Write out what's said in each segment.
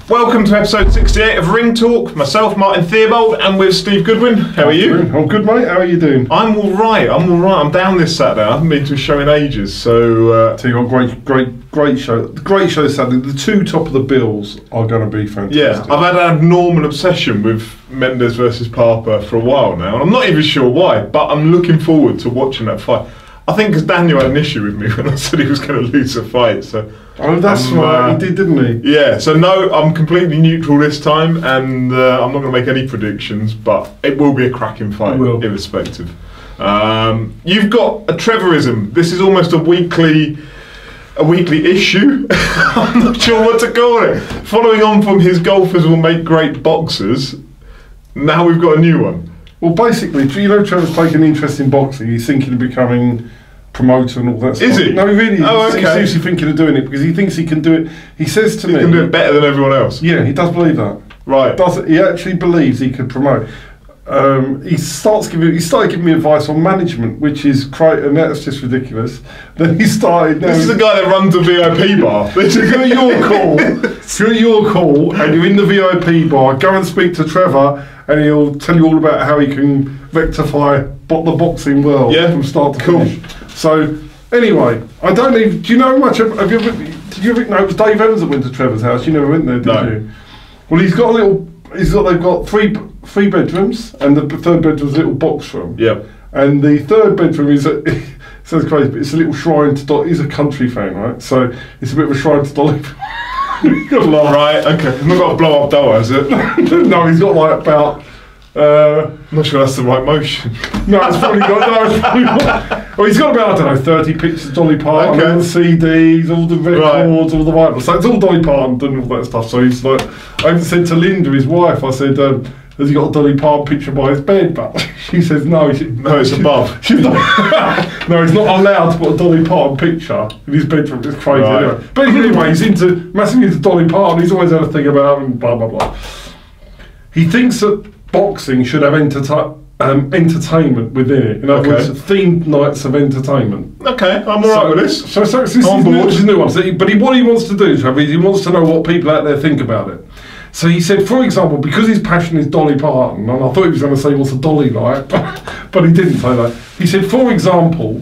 Welcome to episode 68 of Ring Talk. Myself, Martin Theobald, and with Steve Goodwin. How are you? I'm good, mate. How are you doing? I'm all right. I'm down this Saturday. I haven't been to a show in ages, so. So you got great show. Great show Saturday. The two top of the bills are going to be fantastic. Yeah, I've had an abnormal obsession with Mendes versus Parpa for a while now, and I'm not even sure why, but I'm looking forward to watching that fight. I think because Daniel had an issue with me when I said he was going to lose a fight, so. Oh, that's right. He did, didn't he? Yeah. So no, I'm completely neutral this time, and I'm not going to make any predictions, but it will be a cracking fight, irrespective. You've got a Trevorism. This is almost a weekly issue. I'm not sure what to call it. Following on from his golfers will make great boxers. Now we've got a new one. Well, basically, you know, Trevor's taken an interest in boxing. He's thinking of becoming promoter and all that stuff. Is he? No, really. Oh, okay. He's seriously thinking of doing it because he thinks he can do it. He says to me, he can do it better than everyone else. Yeah, he does believe that. Right. He actually believes he could promote. He started giving me advice on management, which is quite, and that's just ridiculous. Then he started. This is the guy that runs the VIP bar. If you're at your call, if you're at your call, and you're in the VIP bar, go and speak to Trevor, and he'll tell you all about how he can rectify the boxing world from start to finish. So anyway, I don't even. Do you know much? Did you ever know it was Dave Evans that went to Trevor's house? You never went there, did you? Well, he's got a little. They've got three bedrooms, and the third bedroom's a little box room. Yeah. And the third bedroom is it sounds crazy, but it's a little shrine to Dolly. He's a country fan, right? So it's a bit of a shrine to Dolly. Right. Okay. He's not got a blow up door, has it? No, he's got like about. I'm not sure that's the right motion. No, it's probably got. No, it's probably not. Well, he's got about, I don't know, 30 pictures of Dolly Parton, all the CDs, all the records, all the Bibles. So it's all Dolly Parton and all that stuff. So he's like, I even said to Linda, his wife, I said, has he got a Dolly Parton picture by his bed? But she says no. No, it's above. She's not, no, he's not allowed to put a Dolly Parton picture in his bedroom. It's crazy. Right. Anyway. But anyway, he's massively into Dolly Parton. He's always had a thing about him and blah, blah, blah. He thinks that boxing should have entertainment within it. In other words, themed nights of entertainment. Okay, I'm alright with this. So this is new one. So what he wants to do, Trevor, he wants to know what people out there think about it. So he said, for example, because his passion is Dolly Parton, and I thought he was going to say what's a dolly like, but he didn't say that. He said, for example,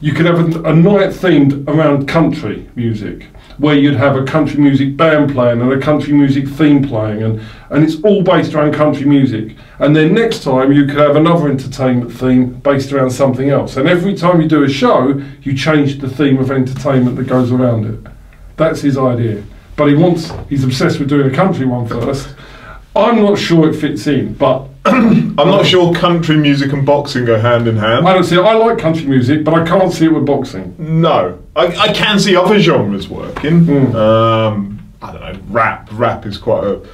you could have a night themed around country music, where you'd have a country music band playing and a country music theme playing, and it's all based around country music. And then next time you could have another entertainment theme based around something else. And every time you do a show, you change the theme of entertainment that goes around it. That's his idea. But he's obsessed with doing a country one first. I'm not sure it fits in, but I'm not sure country music and boxing go hand in hand. I don't see it. I like country music, but I can't see it with boxing. No. I can see other genres working. I don't know, rap is quite a...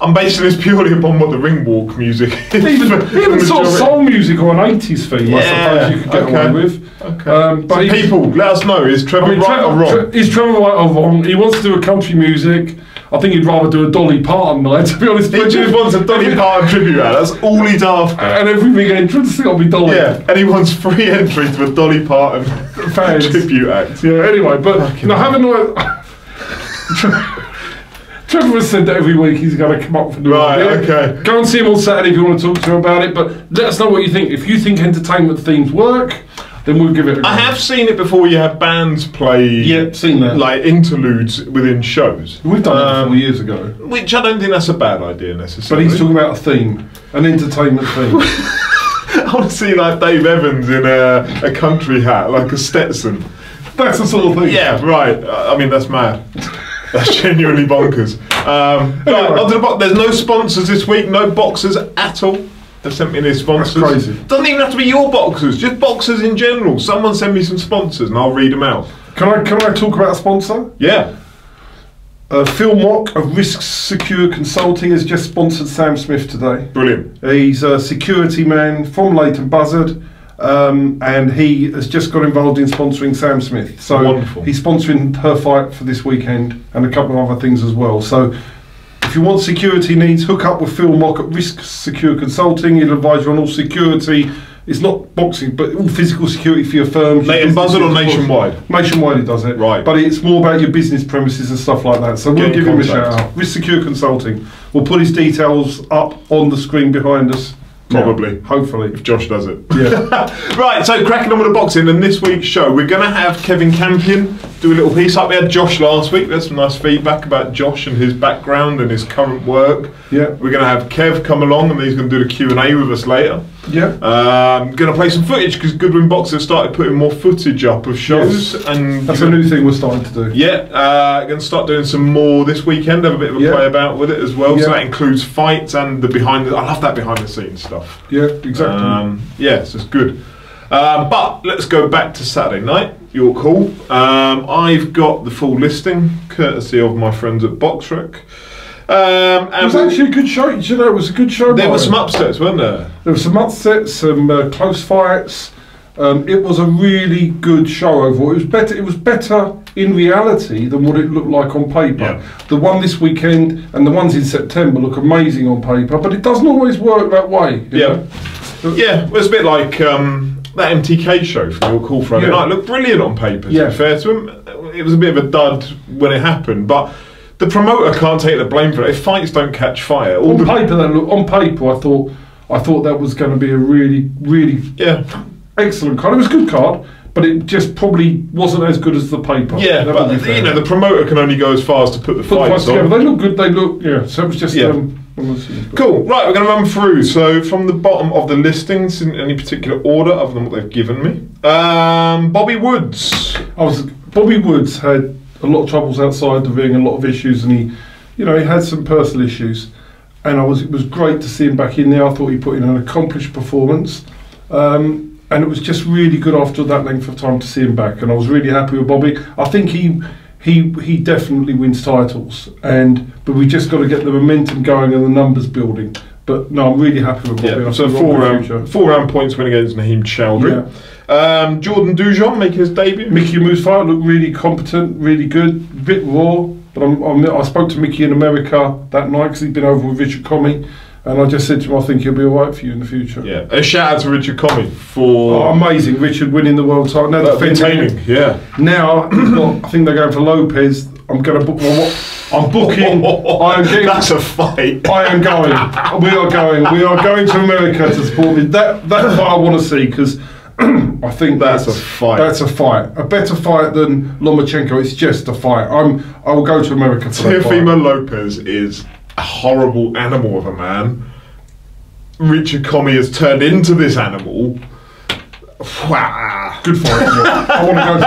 I'm basing this purely upon what the ring walk music is. Even sort of soul music or an 80s theme, I suppose you could get away with. Okay. But so people, let us know, is Trevor right or wrong? Is Trevor right or wrong? He wants to do a country music. I think he'd rather do a Dolly Parton night, to be honest. He just wants a Dolly Parton tribute act, that's all he's after. And every big entrance has got to be Dolly. Yeah, and he wants free entry to a Dolly Parton tribute act. Yeah, anyway, but have a night... Trevor has said that every week he's going to come up with a new idea. Okay. Go and see him on Saturday if you want to talk to him about it, but let us know what you think. If you think entertainment themes work, then we'll give it a go. I have seen it before. You have bands play seen that. Like interludes within shows. We've done that 4 years ago. Which I don't think that's a bad idea necessarily. But he's talking about a theme, an entertainment theme. I want to see like Dave Evans in a country hat, like a Stetson. That's the sort of thing. Yeah, right. I mean, that's mad. That's genuinely bonkers. Right, there's no sponsors this week, no boxers at all. They sent me their sponsors. That's crazy. Doesn't even have to be your boxers, just boxers in general. Someone send me some sponsors and I'll read them out. Can I talk about a sponsor? Yeah. Phil Mock of Risk Secure Consulting has just sponsored Sam Smith today. Brilliant. He's a security man from Leighton Buzzard. And he has just got involved in sponsoring Sam Smith. So wonderful. He's sponsoring her fight for this weekend and a couple of other things as well. So if you want security needs, hook up with Phil Mock at Risk Secure Consulting. He'll advise you on all security It's not boxing, but all physical security for your firm. In Buzzard or nationwide? Nationwide he does it. Right. But it's more about your business premises and stuff like that. So we'll give him a shout out. Risk Secure Consulting. We'll put his details up on the screen behind us. Probably. Yeah, hopefully. If Josh does it. Yeah. Right, so cracking on with the boxing, and this week's show, we're going to have Kevin Campion do a little piece up. We had Josh last week. We had some nice feedback about Josh and his background and his current work. Yeah. We're going to have Kev come along, and he's going to do the Q&A with us later. Yeah. Going to play some footage, because Goodwin Boxing started putting more footage up of shows. Yes. And that's a new thing we're starting to do. Yeah. Going to start doing some more this weekend, have a bit of a play about with it as well. So that includes fights and the I love that behind the scenes stuff. Yeah, exactly. Yes, it's good. But let's go back to Saturday night, York Hall. I've got the full listing, courtesy of my friends at BoxRec. It was actually a good show. You know, it was a good show. There were some upsets, weren't there? There were some upsets, some close fights. It was a really good show overall. It was better in reality than what it looked like on paper. Yeah. The one this weekend and the ones in September look amazing on paper, but it doesn't always work that way. You know? Yeah, it was a bit like that MTK show from York Hall Friday night. Looked brilliant on paper, to be fair to him. It was a bit of a dud when it happened, but the promoter can't take the blame for it. If fights don't catch fire, on paper, I thought that was going to be a really, really excellent card. It was a good card, but it just probably wasn't as good as the paper. Yeah, but you know, the promoter can only go as far as to put the fights together. on. They look good. So it was just cool. Right, we're going to run through. So from the bottom of the listings, in any particular order other than what they've given me. Bobby Woods. Bobby Woods had a lot of troubles outside the ring, a lot of issues, and he had some personal issues. And it was great to see him back in there. I thought he put in an accomplished performance. And it was just really good after that length of time to see him back, and I was really happy with Bobby. I think he definitely wins titles, but we just got to get the momentum going and the numbers building. But no, I'm really happy with Bobby. Yeah. So four round points win against Naheem Chowdhury. Yeah. Jordan Dujon making his debut. Mickey Moo's fight looked really competent, really good, a bit raw. But I spoke to Mickey in America that night because he'd been over with Richard Comey. And I just said to him, I think he'll be all right for you in the future. Yeah, a shout out to Richard Comey for amazing. Richard winning the world title. Now defending. Yeah. Now I think they're going for Lopez. I'm going to book I'm booking. I am getting. That's a fight. I am going. We are going. We are going to America to support me. That fight I want to see, because I think that's a fight. That's a fight. A better fight than Lomachenko. It's just a fight. I will go to America for that fight. Teofimo Lopez is a horrible animal of a man. Richard Comey has turned into this animal. Wow. Good fight. I want to go to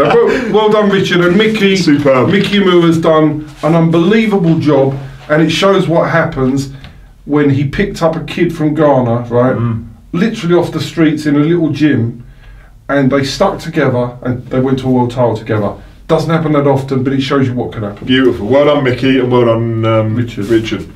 that. Well done, Richard. And Mickey. Superb. Mickey Moo has done an unbelievable job, and it shows what happens when he picked up a kid from Ghana, right? Literally off the streets in a little gym, and they stuck together and they went to a world title together. Doesn't happen that often, but it shows you what can happen. Beautiful. Well done, Mickey, and well done, Richard.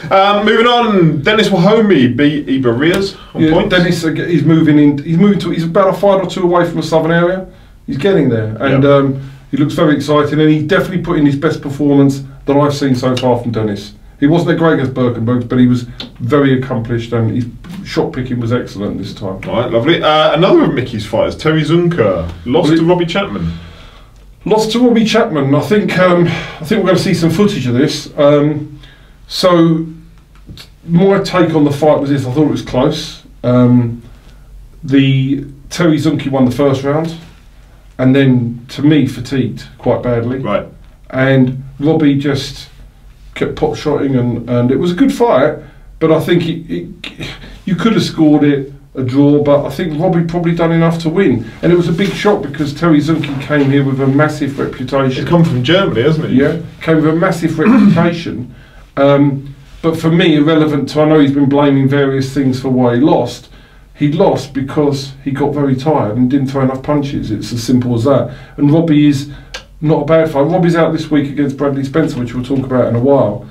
Moving on, Dennis Wahome beat Ibarias on points. Dennis, he's he's about a fight or two away from the southern area. He's getting there, and he looks very exciting, and he definitely put in his best performance that I've seen so far from Dennis. He wasn't as great as Birkenberg, but he was very accomplished, and his shot picking was excellent this time. All right, lovely. Another of Mickey's fighters, Terry Zunke, lost to Robbie Chapman. Lost to Robbie Chapman. I think we're going to see some footage of this. So my take on the fight was this: I thought it was close. The Terry Zunke won the first round, and then to me fatigued quite badly. Right. And Robbie just kept pot shotting, and it was a good fight. But I think you could have scored it a draw, but I think Robbie probably done enough to win. And it was a big shock because Terry Zunke came here with a massive reputation. He's come from Germany, hasn't he? Yeah, came with a massive reputation. But for me, irrelevant to, I know he's been blaming various things for why he lost. He lost because he got very tired and didn't throw enough punches. It's as simple as that. And Robbie is not a bad fight. Robbie's out this week against Bradley Spencer, which we'll talk about in a while.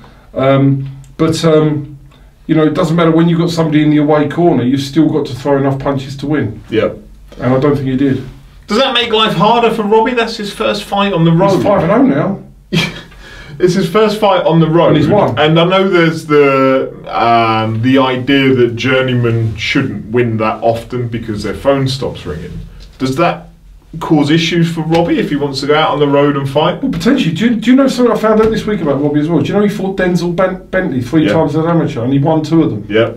You know, it doesn't matter when you've got somebody in the away corner, you've still got to throw enough punches to win. Yeah. And I don't think he did. Does that make life harder for Robbie? That's his first fight on the road. He's 5-0 now. it's his first fight on the road, and he's won. And I know there's the idea that journeymen shouldn't win that often because their phone stops ringing. Does that cause issues for Robbie if he wants to go out on the road and fight? Well, potentially. Do you know something I found out this week about Robbie as well? Do you know he fought Denzel Bentley 3 times as an amateur and he won 2 of them? Yeah.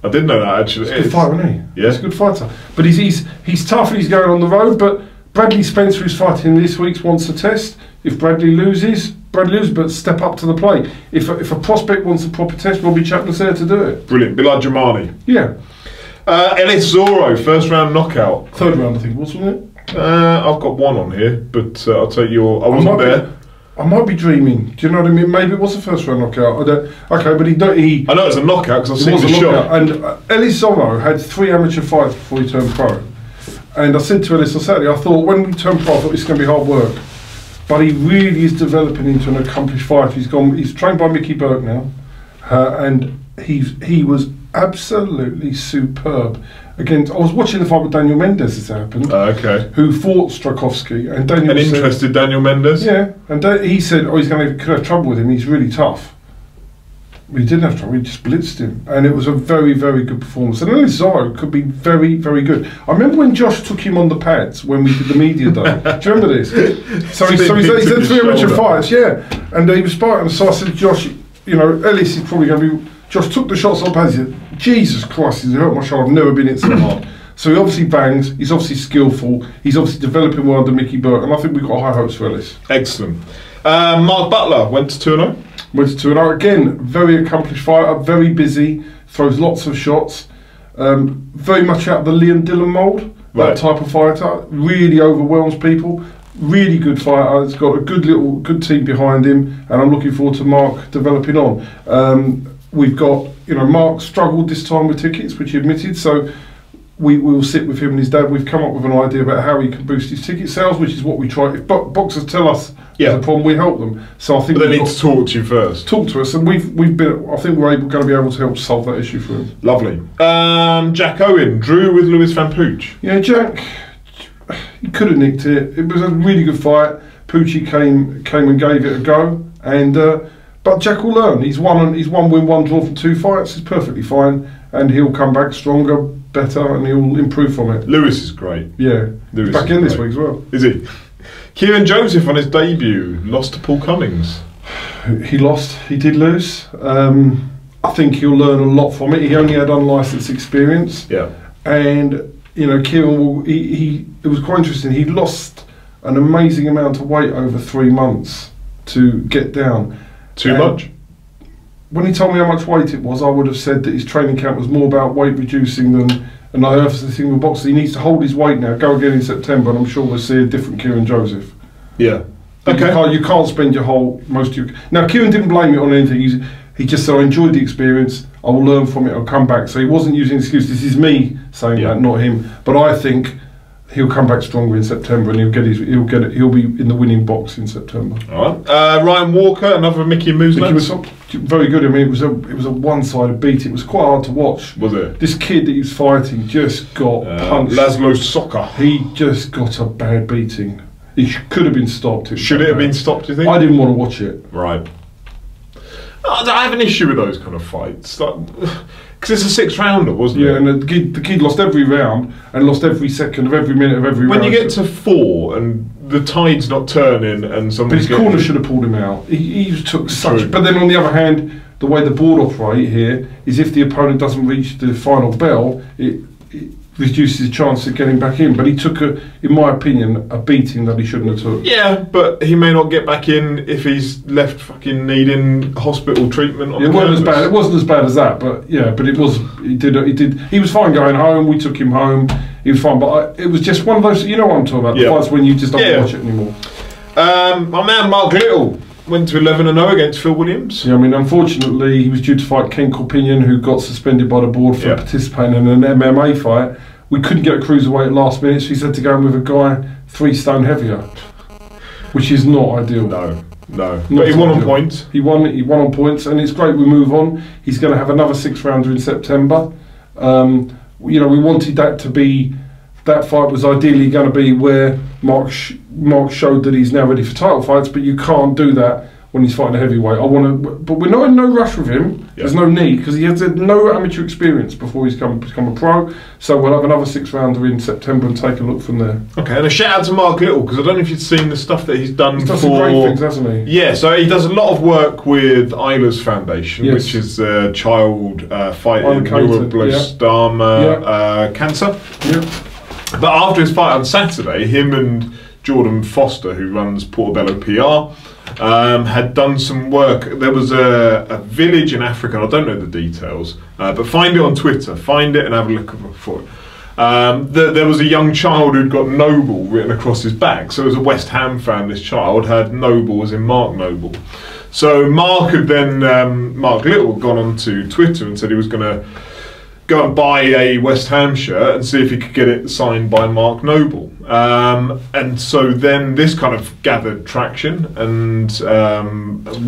I didn't know that actually. It's a good fight, isn't he? Yeah. He's a good fighter. But he's tough and he's going on the road. But Bradley Spencer, who's fighting this week, wants to test. If Bradley loses, but step up to the plate. If a prospect wants a proper test, Robbie Chapman's there to do it. Brilliant. Bilal Jamani. Yeah. Ellis Zorro, first round knockout. 3rd round, I think, wasn't it? I've got 1 on here, but I'll take your. I wasn't there. I might be dreaming. Do you know what I mean? Maybe it was a first round knockout. I don't. Okay, but he. I know it's a knockout because I've seen the shot. And Ellis Zorro had 3 amateur fights before he turned pro. And I said to Ellis on Saturday, I thought when we turn pro, I thought it's going to be hard work. But he really is developing into an accomplished fighter. He's trained by Mickey Burke now, and he was absolutely superb. Again, I was watching the fight with Daniel Mendes as it happened. Okay. Who fought Strakowski, and Daniel said, interested Daniel Mendes? Yeah, and he said, oh, could have trouble with him. He's really tough. He didn't have trouble. He just blitzed him, and it was a very, very good performance. And Ellis Zorro could be very, very good. I remember when Josh took him on the pads when we did the media day. Do you remember this? So he's had 3 amateur fights, yeah. And he was sparring. So I said, Josh, you know, Ellis is probably going to be. Josh took the shots on pads. He said, Jesus Christ, he's hurt my shoulder. I've never been hit so hard. So he obviously bangs. He's obviously skillful. He's obviously developing well under Mickey Burke, and I think we've got high hopes for Ellis. Excellent. Mark Butler went to 2-0. Went to 2-0 again. Very accomplished fighter. Very busy. Throws lots of shots. Very much out of the Liam Dillon mould. That type of fighter. Really overwhelms people. Really good fighter. He's got a good team behind him, and I'm looking forward to Mark developing on. We've got, Mark struggled this time with tickets, which he admitted, so we will sit with him and his dad. We've come up with an idea about how he can boost his ticket sales, which is what we try. If boxers tell us there's a problem, we help them. So I think they need to talk to you first. Talk to us, and we've been. I think we're going to be able to help solve that issue for him. Lovely. Jack Owen drew with Lewis Van Pooch. Yeah, Jack. He could have nicked it. It was a really good fight. Poochie came and gave it a go, and. But Jack will learn. He's one win, 1 draw from 2 fights. He's perfectly fine, and he'll come back stronger, better, and he'll improve from it. Lewis is great. Yeah, Lewis back in this week as well. Is he? Kieren Joseph on his debut lost to Paul Cummings. He lost. He did lose. I think he'll learn a lot from it. He only had unlicensed experience. Yeah. And Kieran it was quite interesting. He lost an amazing amount of weight over 3 months to get down. Too much? When he told me how much weight it was, I would have said that his training camp was more about weight reducing than an the thing with boxing. He needs to hold his weight now, go again in September, and I'm sure we'll see a different Kieren Joseph. Yeah. Okay. You can't spend most of your... Now, Kieren didn't blame it on anything. He just said, I enjoyed the experience, I will learn from it, I'll come back. So he wasn't using an excuse. This is me saying that, not him. But I think he'll come back stronger in September, and he'll be in the winning box in September. All right. Ryan Walker, another Mickey Moose. Very good. I mean, it was a one-sided beat. It was quite hard to watch. Was it? This kid that he was fighting just got punched. Laszlo Soccer. He just got a bad beating. He could have been stopped. Should it have been stopped, do you think? I didn't want to watch it. Right. I have an issue with those kind of fights. Because it's a 6th rounder, wasn't it? Yeah, and the kid lost every round and lost every second of every minute of every round. When you get to 4 and the tide's not turning and somebody's... But his corner should have pulled him out. He took such... But then on the other hand, the way the board operate here is if the opponent doesn't reach the final bell, it reduces his chance of getting back in. But he took, in my opinion, a beating that he shouldn't have took. Yeah, but he may not get back in if he's left fucking needing hospital treatment on the canvas. It wasn't as bad as that, but yeah, but it was. He was fine going home. We took him home. He was fine, but it was just one of those. You know what I'm talking about? The fights when you just don't watch it anymore. My man Mark Little went to 11-0 against Phil Williams. Yeah, I mean, unfortunately, he was due to fight Ken Campion, who got suspended by the board for participating in an MMA fight. We couldn't get a cruiserweight at last minute, so he said to go in with a guy 3 stone heavier, which is not ideal. No. But he won on points. He won on points, and it's great we move on. He's going to have another 6th rounder in September. We wanted that to be... That fight was ideally going to be where Mark showed that he's now ready for title fights, but you can't do that when he's fighting a heavyweight. I want to, but we're not in no rush with him. Yep. There's no need because he has no amateur experience before he's become a pro. So we'll have another 6 rounder in September and take a look from there. Okay, and a shout out to Mark Little because I don't know if you've seen the stuff that he's done. He's done some great things, hasn't he? Yeah, so he does a lot of work with Isla's Foundation, which is child fighting neuroblastoma cancer. Yeah. But after his fight on Saturday, him and Jordan Foster, who runs Portobello PR, had done some work. There was a village in Africa, I don't know the details, but find it on Twitter, find it and have a look for it. There was a young child who'd got Noble written across his back, so as a West Ham fan, this child had Noble as in Mark Noble. So Mark had then, Mark Little had gone onto Twitter and said he was going to go and buy a West Ham shirt and see if he could get it signed by Mark Noble. And so then this kind of gathered traction, and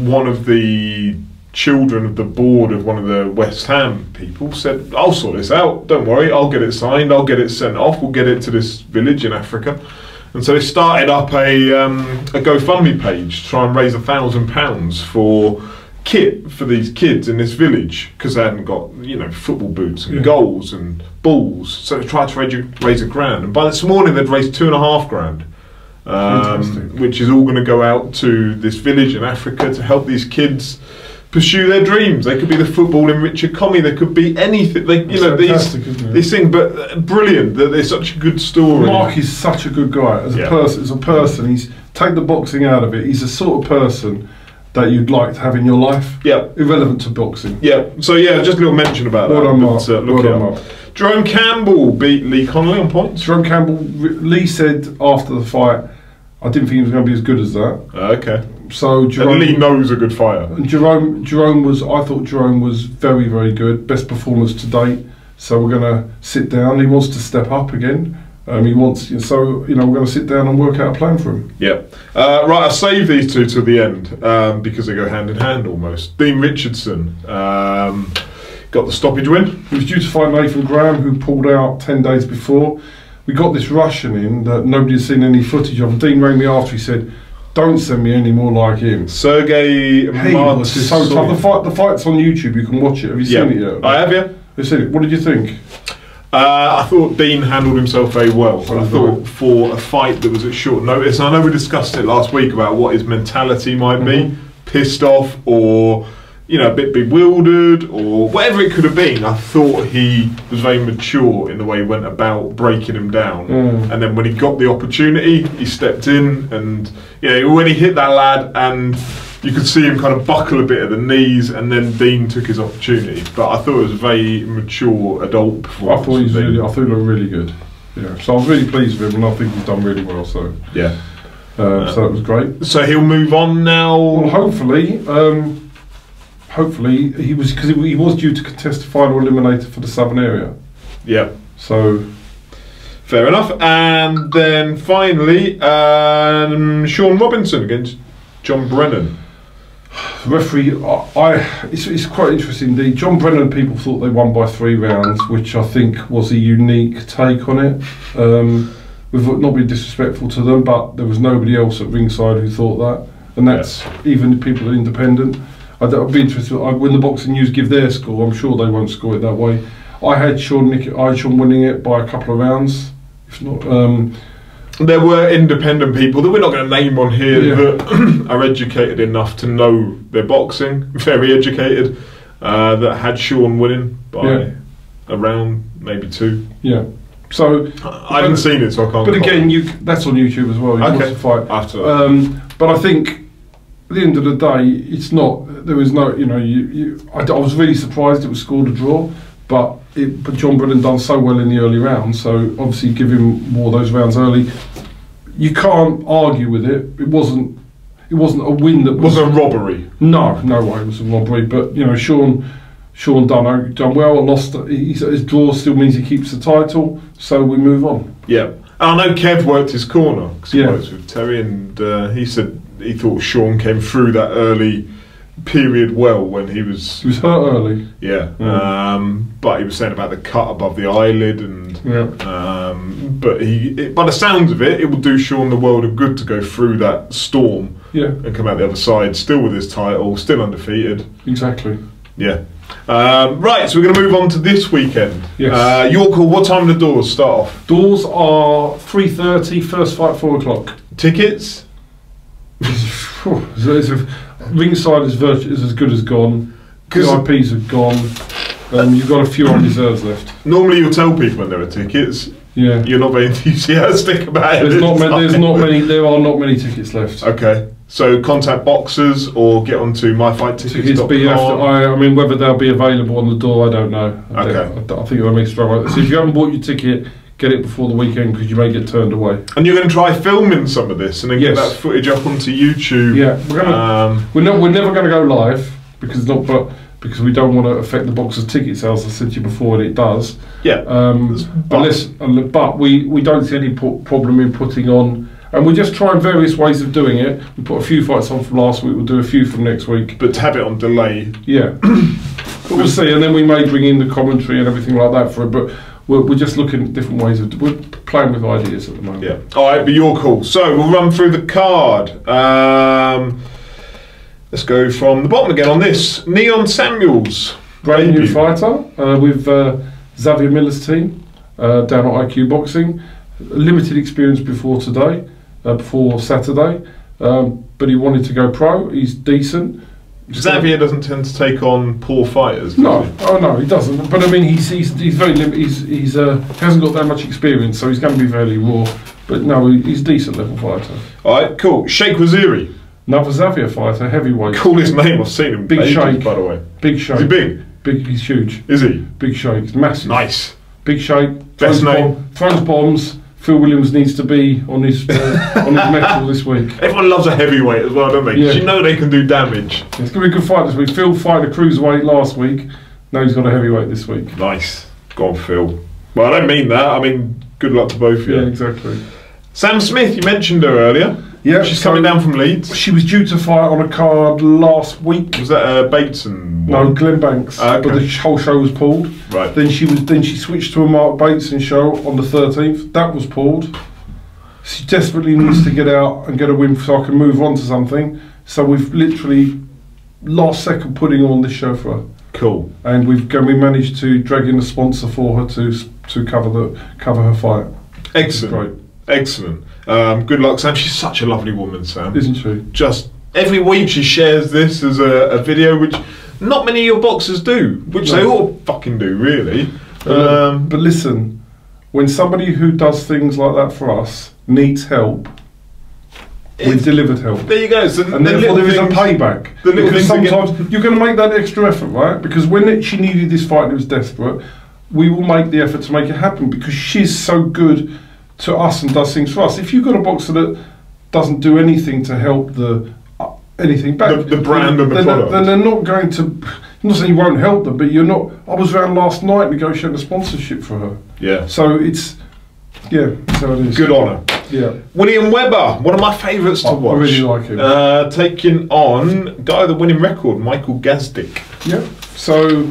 one of the children of the board of one of the West Ham people said, I'll sort this out, don't worry, I'll get it signed, I'll get it sent off, we'll get it to this village in Africa. And so they started up a GoFundMe page to try and raise £1,000 for kit for these kids in this village because they hadn't got, you know, football boots and goals and balls. So they tried to raise £1,000, and by this morning they'd raised £2,500, which is all going to go out to this village in Africa to help these kids pursue their dreams. They could be the footballing Richard Comey, they could be anything. They, you know, these things, but brilliant that they're such a good story. Mark is such a good guy as a person. As a person, he's take the boxing out of it. He's the sort of person that you'd like to have in your life. Yeah, irrelevant to boxing. Yeah. So yeah, just a little mention about that. Look it up. Jerome Campbell beat Lee Connolly on points. Jerome Campbell. Lee said after the fight, I didn't think he was going to be as good as that. Okay. So Jerome, and Lee knows a good fighter. And Jerome was. I thought Jerome was very, very good. Best performance to date. So we're going to sit down. He wants to step up again. He wants. So you know, we're going to sit down and work out a plan for him. Yeah. Right. I'll save these two till the end because they go hand in hand almost. Dean Richardson got the stoppage win. He was due to fight Nathan Graham, who pulled out 10 days before. We got this Russian in that nobody had seen any footage of. Dean rang me after. He said, "Don't send me any more like him." Sergey was so tough. The fight's on YouTube. You can watch it. Have you seen it yet? I have. Yeah. I've seen it. What did you think? I thought Dean handled himself very well. I thought for a fight that was at short notice, and I know we discussed it last week about what his mentality might be, pissed off or, you know, a bit bewildered or whatever it could have been. I thought he was very mature in the way he went about breaking him down. And then when he got the opportunity, he stepped in, and you know, when he hit that lad and you could see him kind of buckle a bit at the knees, and then Dean took his opportunity. But I thought it was a very mature adult performance. I thought he looked really good. Yeah, so I was really pleased with him, and I think he's done really well. So yeah, so it was great. So he'll move on now. Well, hopefully he was, because he was due to contest the final eliminator for the Southern area. Yeah. So fair enough. And then finally, Sean Robinson against John Brennan. Referee, it's quite interesting indeed. John Brennan, people thought they won by 3 rounds, which I think was a unique take on it. We've not been disrespectful to them, but there was nobody else at ringside who thought that, and that's even people are independent. I'd be interested when the Boxing News give their score. I'm sure they won't score it that way. I had Sean winning it by a couple of rounds, if not. There were independent people that we're not going to name on here that are educated enough to know their boxing, very educated, that had Sean winning by a round, maybe 2. Yeah. So I haven't seen it, so I can't. But again, that's on YouTube as well. You can watch the fight after that. But I think at the end of the day, it's not. There was no. You know, I was really surprised it was scored a draw, but John Brennan done so well in the early rounds, so obviously give him more of those rounds early. You can't argue with it. It wasn't a win that was a robbery. No way it was a robbery. But you know, Sean done well. Lost. His draw still means he keeps the title. So we move on. Yeah, I know Kev worked his corner because he works with Terry, and he said he thought Sean came through that early period well when he was hurt early. Yeah, but he was saying about the cut above the eyelid, and but by the sounds of it, it will do Sean the world of good to go through that storm, and come out the other side still with his title, still undefeated. Exactly. Yeah. Right, so we're going to move on to this weekend. Yes. Your call. What time do the doors start off? Doors are 3:30. First fight 4 o'clock. Tickets? Ringside is as good as gone. VIPs are gone. You've got a few on reserves left. Normally you'll tell people when there are tickets. Yeah. You're not very enthusiastic about it. There are not many tickets left. Okay. So contact boxers or get onto myfighttickets.com. I mean, whether they'll be available on the door, I don't know. Okay. I think they'll make strong. So if you haven't bought your ticket, get it before the weekend because you may get turned away. And you're going to try filming some of this and then get that footage up onto YouTube. Yeah, we're never going to go live because we don't want to affect the boxers' ticket sales. I said to you before, and it does. Yeah. But we don't see any problem in putting on. And we're just trying various ways of doing it. We put a few fights on from last week. We'll do a few from next week. But to have it on delay. Yeah. But we'll see. And then we may bring in the commentary and everything like that for it. But we're just looking at different ways of. We're playing with ideas at the moment. Yeah. All right, but you're cool. So we'll run through the card. Let's go from the bottom again on this. Neon Samuels. Brand new fighter with Xavier Miller's team down at IQ Boxing. Limited experience before today. Before Saturday, but he wanted to go pro. He's decent. Xavier doesn't tend to take on poor fighters. No, he doesn't. But I mean, he's very limited. He's hasn't got that much experience, so he's going to be fairly raw. But no, he's a decent level fighter. All right, cool. Sheikh Waziri, another Xavier fighter, heavyweight. Coolest name I've seen him. Big Sheikh, by the way. Big Sheikh. Is he big? Big. He's huge. Is he? Big Sheikh. He's massive. Nice. Big Sheikh. Best name. Throws bombs. Phil Williams needs to be on his metal this week. Everyone loves a heavyweight as well, don't they? Because you know they can do damage. It's going to be a good fight this week. Phil fight a cruiserweight last week. Now he's got a heavyweight this week. Nice. Go on, Phil. Well, I don't mean that. I mean, good luck to both of you. Yeah, exactly. Sam Smith, you mentioned her earlier. Yeah. She's coming down from Leeds. She was due to fight on a card last week. Was that Bateson? No, Glenn Banks. Okay. But the whole show was pulled. Right. Then she switched to a Mark Bateson show on the 13th. That was pulled. She desperately needs to get out and get a win so I can move on to something. So we've literally last second putting on this show for her. Cool. And we managed to drag in a sponsor for her to cover her fight. Excellent. Great. Excellent. Good luck, Sam. She's such a lovely woman, Sam. Isn't she? Just every week she shares this as a video, which not many of your boxers do, which they all fucking do, really. But listen, when somebody who does things like that for us needs help, we've delivered help. There you go. So and therefore there is a payback. Because sometimes you're going to make that extra effort, right? Because when she needed this fight and it was desperate, we will make the effort to make it happen because she's so good to us and does things for us. If you've got a boxer that doesn't do anything to help anything back, the brand and the product, then they're not going to. I'm not saying you won't help them, but you're not. I was around last night negotiating a sponsorship for her. Yeah. So it's so it is. Good on her. Yeah. William Webber, one of my favourites to watch. I really like him. Taking on guy with the winning record, Michael Gazdic. Yeah. So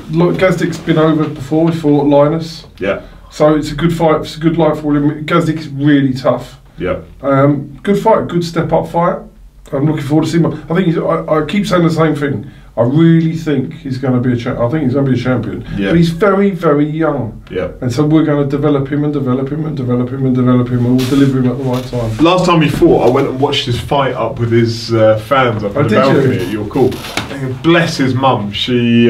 Gazdic's been over before. He fought Linus. Yeah. So it's a good fight. It's a good life for William. Gazdic's really tough. Yeah. Good fight. Good step up fight. I'm looking forward to seeing him. I think I keep saying the same thing. I really think he's going to be a champion. I think he's going to be a champion. Yeah. But he's very, very young. Yeah. And so we're going to develop him and develop him and develop him and develop him, and we'll deliver him at the right time. Last time he fought, I went and watched his fight up with his fans up in the balcony at your call. Bless his mum. She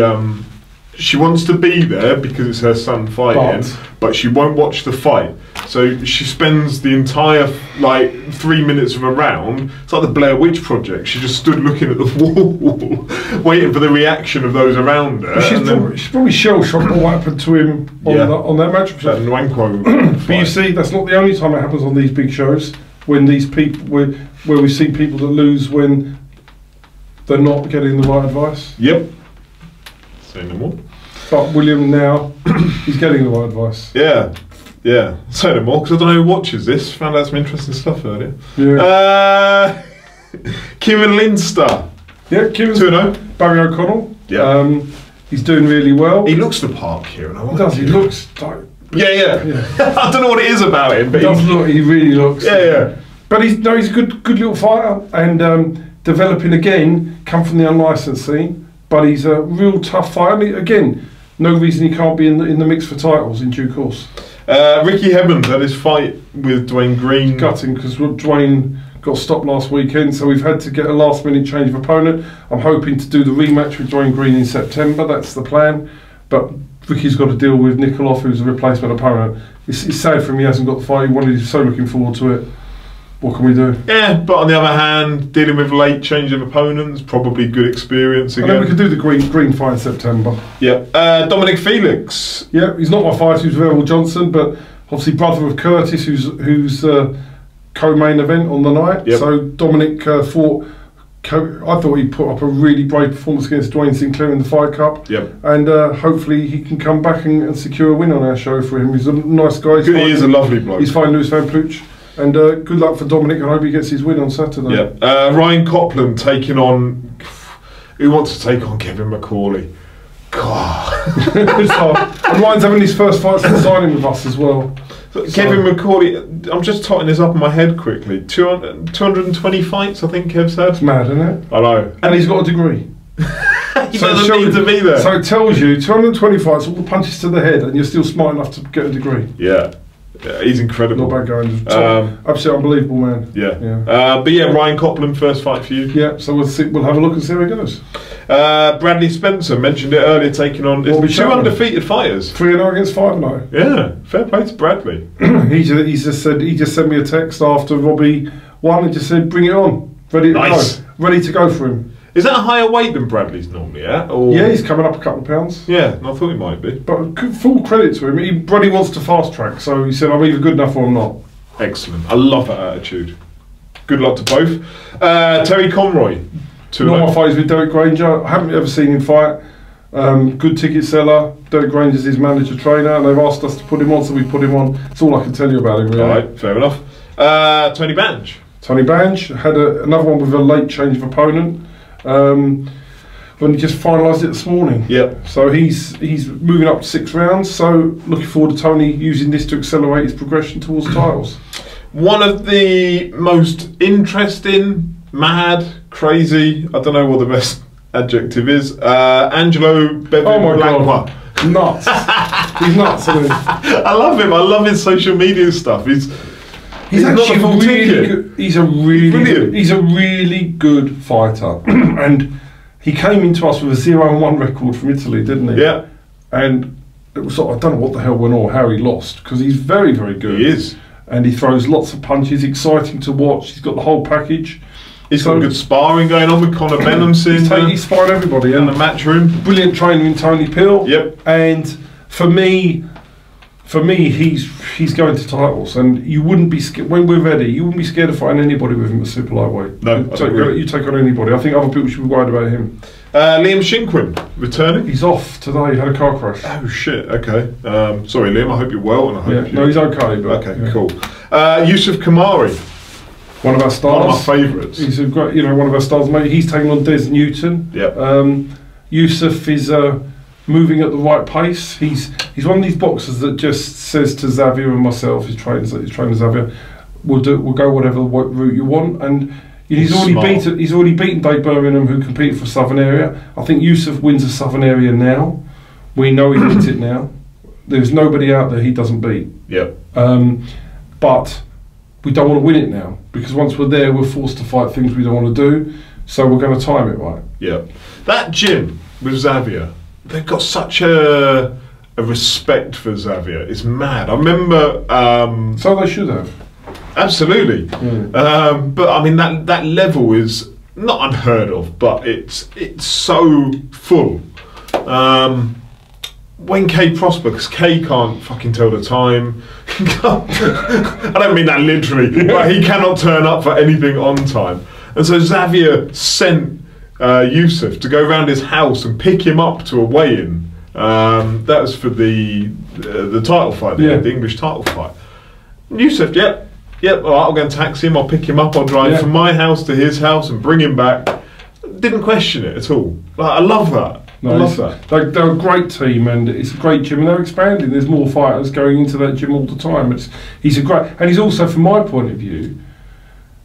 wants to be there because it's her son fighting, but she won't watch the fight. So she spends the entire 3 minutes of a round. It's like the Blair Witch Project. She just stood looking at the wall, waiting for the reaction of those around her. She's probably shell shocked at what happened to him on that match. That Nwankwo. But you see, that's not the only time it happens on these big shows. When these people, where we see people that lose when they're not getting the right advice. Yep. Say no more. But William now, he's getting the right advice. Yeah, yeah. Say no more, because I don't know who watches this. Found out some interesting stuff earlier. Yeah. Kieran Leinster. Yeah, Kieran's 2-0. Barry O'Connell. Yeah. He's doing really well. He looks the part, Kieran. He does. He looks like... Yeah. I don't know what it is about him, but he really looks. Yeah. But he's a good little fighter, and developing again, come from the unlicensed scene. But he's a real tough fighter. Again, no reason he can't be in the mix for titles in due course. Ricky Hebbins had his fight with Dwayne Green. Gutting, because Dwayne got stopped last weekend, so we've had to get a last-minute change of opponent. I'm hoping to do the rematch with Dwayne Green in September. That's the plan. But Ricky's got to deal with Nikolov, who's a replacement opponent. It's sad for him he hasn't got the fight he wanted. He's so looking forward to it. What can we do? Yeah, but on the other hand, dealing with late change of opponents, probably good experience again. I think we could do the green fight in September. Yeah. Dominic Felix. Yeah, he's not my fighter, he's with Errol Johnson, but obviously brother of Curtis, who's co-main event on the night. Yep. So Dominic fought. I thought he put up a really brave performance against Dwayne Sinclair in the Fight Cup. Yep. And hopefully he can come back and secure a win on our show for him. He's a nice guy. He is a lovely bloke. He's fighting Lewis Van Pooch. And good luck for Dominic. I hope he gets his win on Saturday. Yeah. Ryan Copland taking on... Who wants to take on Kevin McCauley? God. And Ryan's having his first fight since signing with us as well. Kevin McCauley, I'm just totting this up in my head quickly. 220 fights, I think Kev's had. It's mad, isn't it? I know. And he's got a degree. He doesn't need to be there. So it tells you 220 fights, all the punches to the head, and you're still smart enough to get a degree. Yeah. He's incredible. Not bad going. Absolutely unbelievable, man. Yeah. But yeah, Ryan Copland, first fight for you. Yeah, so we'll have a look and see how it goes. Bradley Spencer, mentioned it earlier, taking on two undefeated fighters. 3-0 against 5-0. Yeah, fair play to Bradley. he just sent me a text after Robbie won and just said, bring it on. Ready to go. Ready to go for him. Is that a higher weight than Bradley's normally at? Or? Yeah, he's coming up a couple of pounds. Yeah, I thought he might be. But full credit to him. Bradley wants to fast track, so he said, I'm either good enough or I'm not. Excellent. I love that attitude. Good luck to both. Terry Conroy. Not my fights with Derek Granger. I haven't ever seen him fight. Good ticket seller. Derek Granger's his manager trainer, and they've asked us to put him on, so we put him on. That's all I can tell you about him, really. All right, fair enough. Tony Bange. Tony Bange had another one with a late change of opponent. When he just finalised it this morning. Yep. So he's moving up to 6 rounds. So looking forward to Tony using this to accelerate his progression towards titles. One of the most interesting, mad, crazy, I don't know what the best adjective is, Angelo Bevin. Oh my God. Nuts. He's nuts, isn't he? I love him. I love his social media stuff. He's actually really good. He's a really good fighter. And he came into us with a 0-1 record from Italy, didn't he? Yeah. And it was I don't know what the hell went on or how he lost, because he's very, very good. He is. And he throws lots of punches, exciting to watch. He's got the whole package. He's got good sparring going on with Conor Benham. He's sparring everybody in the match room. Brilliant training in Tony Pill. Yep. And for me, he's going to titles, and you wouldn't be when we're ready. You wouldn't be scared of fighting anybody with him at super lightweight. No, you take on anybody. I think other people should be worried about him. Liam Shinkwin returning. He's off today. He had a car crash. Oh shit. Okay. Sorry, Liam. I hope you're well, and I hope no, he's okay. But, okay, cool. Youssef Khoumari. One of our stars. One of my favourites. He's a great, one of our stars, mate. He's taking on Des Newton. Yeah. Youssef is moving at the right pace. He's one of these boxers that just says to Xavier and myself, his trainer Xavier, we'll go whatever route you want. And he's already beaten Dave Birmingham, who competed for Southern Area. I think Youssef wins the Southern Area now. We know he wins it now. There's nobody out there he doesn't beat. Yeah. But we don't want to win it now, because once we're there, we're forced to fight things we don't want to do. So we're going to time it right. Yeah. That gym with Xavier, they've got such a respect for Xavier. It's mad. I remember. So they should have. Absolutely. But I mean that level is not unheard of, but it's so full. When Kay prosper, because Kay can't fucking tell the time. I don't mean that literally, but he cannot turn up for anything on time. And so Xavier sent Youssef to go around his house and pick him up to a weigh-in. That was for the title fight, the English title fight. And Youssef, yep, all right, I'll go and taxi him, I'll pick him up, I'll drive from my house to his house and bring him back. didn't question it at all. Like, I love that. No, I love that. They're a great team, and it's a great gym, and they're expanding. There's more fighters going into that gym all the time. He's a great, and he's also, from my point of view,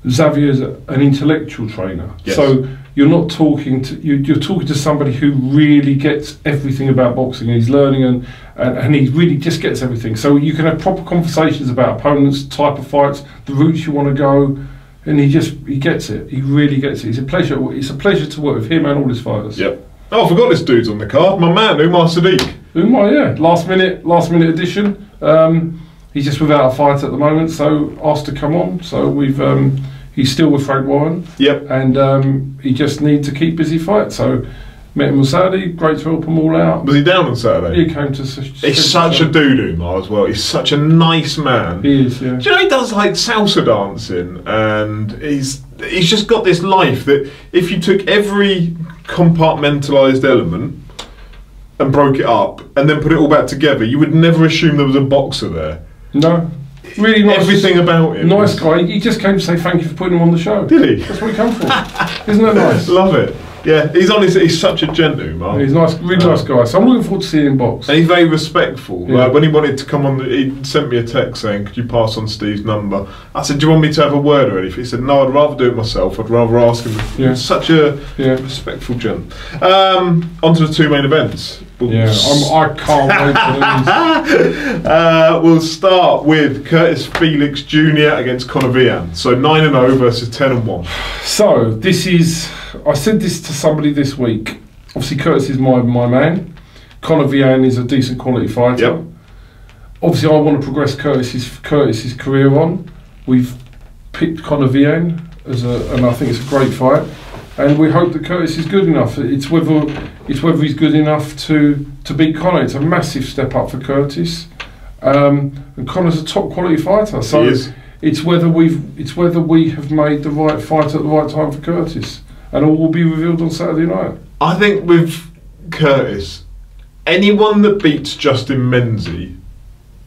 Xavier's an intellectual trainer. Yes. So you're not talking to you're talking to somebody who really gets everything about boxing. He's learning and he really just gets everything. So you can have proper conversations about opponents, type of fights, the routes you want to go, and he gets it. He really gets it. It's a pleasure. It's a pleasure to work with him and all his fighters. Yep. Oh, I forgot this dude's on the card. My man, Umar Sadiq. Umar, yeah, last minute addition. He's just without a fight at the moment, so asked to come on. So he's still with Frank Warren. Yep. And he just needs to keep busy fight. So met him on Saturday. Great to help them all out. Was he down on Saturday? He came to. He's such a dude, Umar, as well. He's such a nice man. He is, yeah. Do you know he does like salsa dancing, and he's just got this life that if you took every compartmentalised element and broke it up and then put it all back together, you would never assume there was a boxer there. No. Really nice. Everything about him. Nice guy. He just came to say thank you for putting him on the show. Did he? That's what he come for. Isn't that nice? Love it. Yeah, he's such a gentleman. He's nice, really nice guy. So I'm looking forward to seeing him box. And he's very respectful. Yeah. When he wanted to come on, he sent me a text saying, "Could you pass on Steve's number?" I said, "Do you want me to have a word or anything?" He said, "No, I'd rather do it myself. I'd rather ask him." Yeah. Such a respectful gent. On to the two main events. I can't wait for these. We'll start with Curtis Felix Jr. against Conor Vian. So 9-0 versus 10-1. So this is. I said this to somebody this week. Obviously, Curtis is my man. Conor Vian is a decent quality fighter. Yep. Obviously, I want to progress Curtis's career on. We've picked Conor Vian and I think it's a great fight. And we hope that Curtis is good enough. It's whether he's good enough to beat Conor. It's a massive step up for Curtis. And Conor's a top quality fighter. So he is. It's whether we have made the right fight at the right time for Curtis. And all will be revealed on Saturday night. I think with Curtis, anyone that beats Justin Mendes,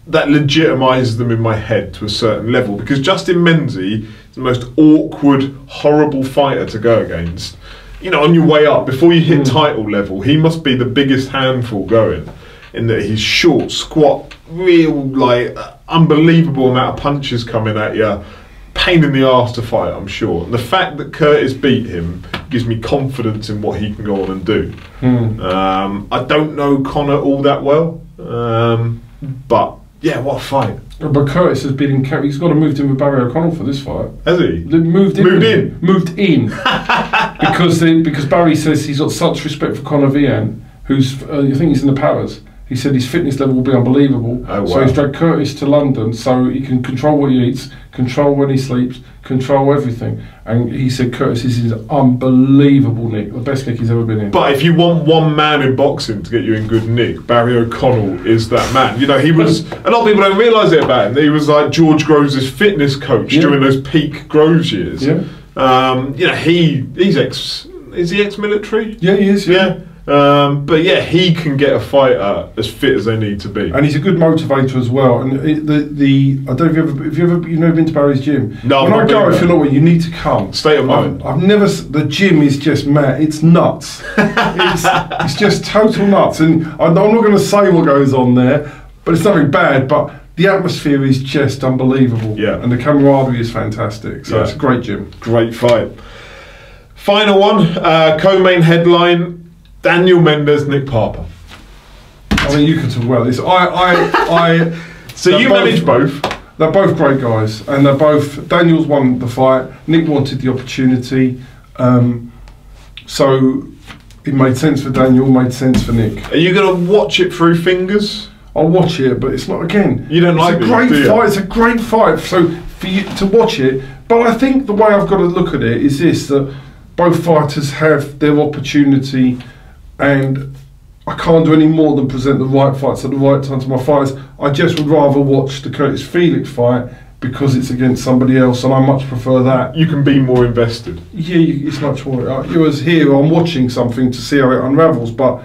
that legitimises them in my head to a certain level, because Justin Mendes is the most awkward, horrible fighter to go against. You know, on your way up, before you hit title level, he must be the biggest handful going, in that he's short, squat, real, like, unbelievable amount of punches coming at you. Pain in the arse to fight, I'm sure. And the fact that Curtis beat him gives me confidence in what he can go on and do. I don't know Conor all that well, but yeah, what a fight. But Curtis has been in. He's got to move in with Barry O'Connell for this fight. Has he? Moved in. because Barry says he's got such respect for Conor Vian, who's I think he's in the powers. He said his fitness level will be unbelievable. Oh, wow. So he's dragged Curtis to London so he can control what he eats, control when he sleeps, control everything. And he said Curtis is unbelievable nick, the best nick he's ever been in. But if you want one man in boxing to get you in good nick, Barry O'Connell is that man. You know, he was, a lot of people don't realise it about him, he was like George Groves' fitness coach during those peak Groves years. Yeah. You know, is he ex-military? Yeah, he is. Yeah. But yeah, he can get a fighter as fit as they need to be, and he's a good motivator as well. And I don't know if you've never been to Barry's gym. No, when I go, if you're not, you need to come. State of mind. I've never. The gym is just mad. It's nuts. it's just total nuts. And I'm not going to say what goes on there, but it's nothing bad. But the atmosphere is just unbelievable. Yeah. And the camaraderie is fantastic. So it's a great gym. Great fight. Final one, co-main headline. Daniel Mendes, Nick Parpa. I mean, you can talk about this. So you manage both. They're both great guys, and they're both. Daniel's won the fight. Nick wanted the opportunity, so it made sense for Daniel. Made sense for Nick. Are you going to watch it through fingers? I'll watch it, but it's not again. You don't like it? It's a great fight. It's a great fight. So for you to watch it, but I think the way I've got to look at it is this: that both fighters have their opportunity. And I can't do any more than present the right fights at the right time to my fighters. I just would rather watch the Curtis Felix fight because it's against somebody else, and I much prefer that. You can be more invested. Yeah, it's much more. You as here, I'm watching something to see how it unravels, but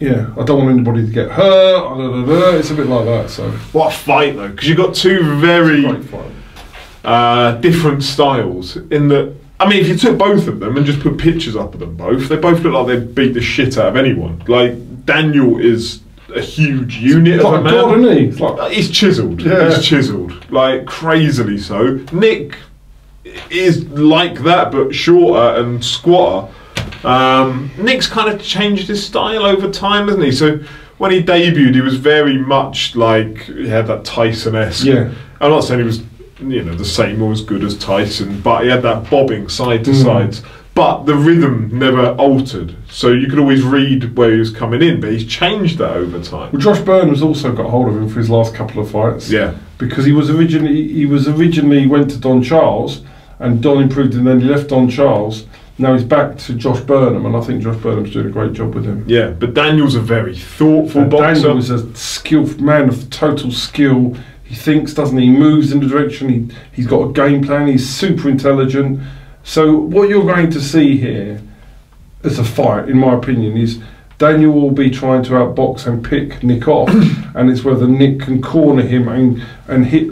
yeah, I don't want anybody to get hurt. It's a bit like that. So what a fight though, because you've got two very different styles. In that I mean, if you took both of them and just put pictures up of them both, they both look like they beat the shit out of anyone. Like, Daniel is a huge unit of a man. God, isn't he? He's chiselled. Yeah. He's chiselled. Like, crazily so. Nick is like that, but shorter and squatter. Nick's kind of changed his style over time, hasn't he? So when he debuted, he was very much like, he had that Tyson-esque. Yeah. I'm not saying he was, the same or as good as Tyson, but he had that bobbing side to sides. But the rhythm never altered, so you could always read where he was coming in. But he's changed that over time. Well, Josh Burnham's also got hold of him for his last couple of fights. Yeah, because he originally went to Don Charles, and Don improved, and then he left Don Charles. Now he's back to Josh Burnham, and I think Josh Burnham's doing a great job with him. Yeah, but Daniel's a very thoughtful boxer. Daniel is a skilled man of total skill. He thinks, doesn't he? He moves in the direction. He's got a game plan. He's super intelligent. So what you're going to see here as a fight, in my opinion, is Daniel will be trying to outbox and pick Nick off, and it's whether Nick can corner him and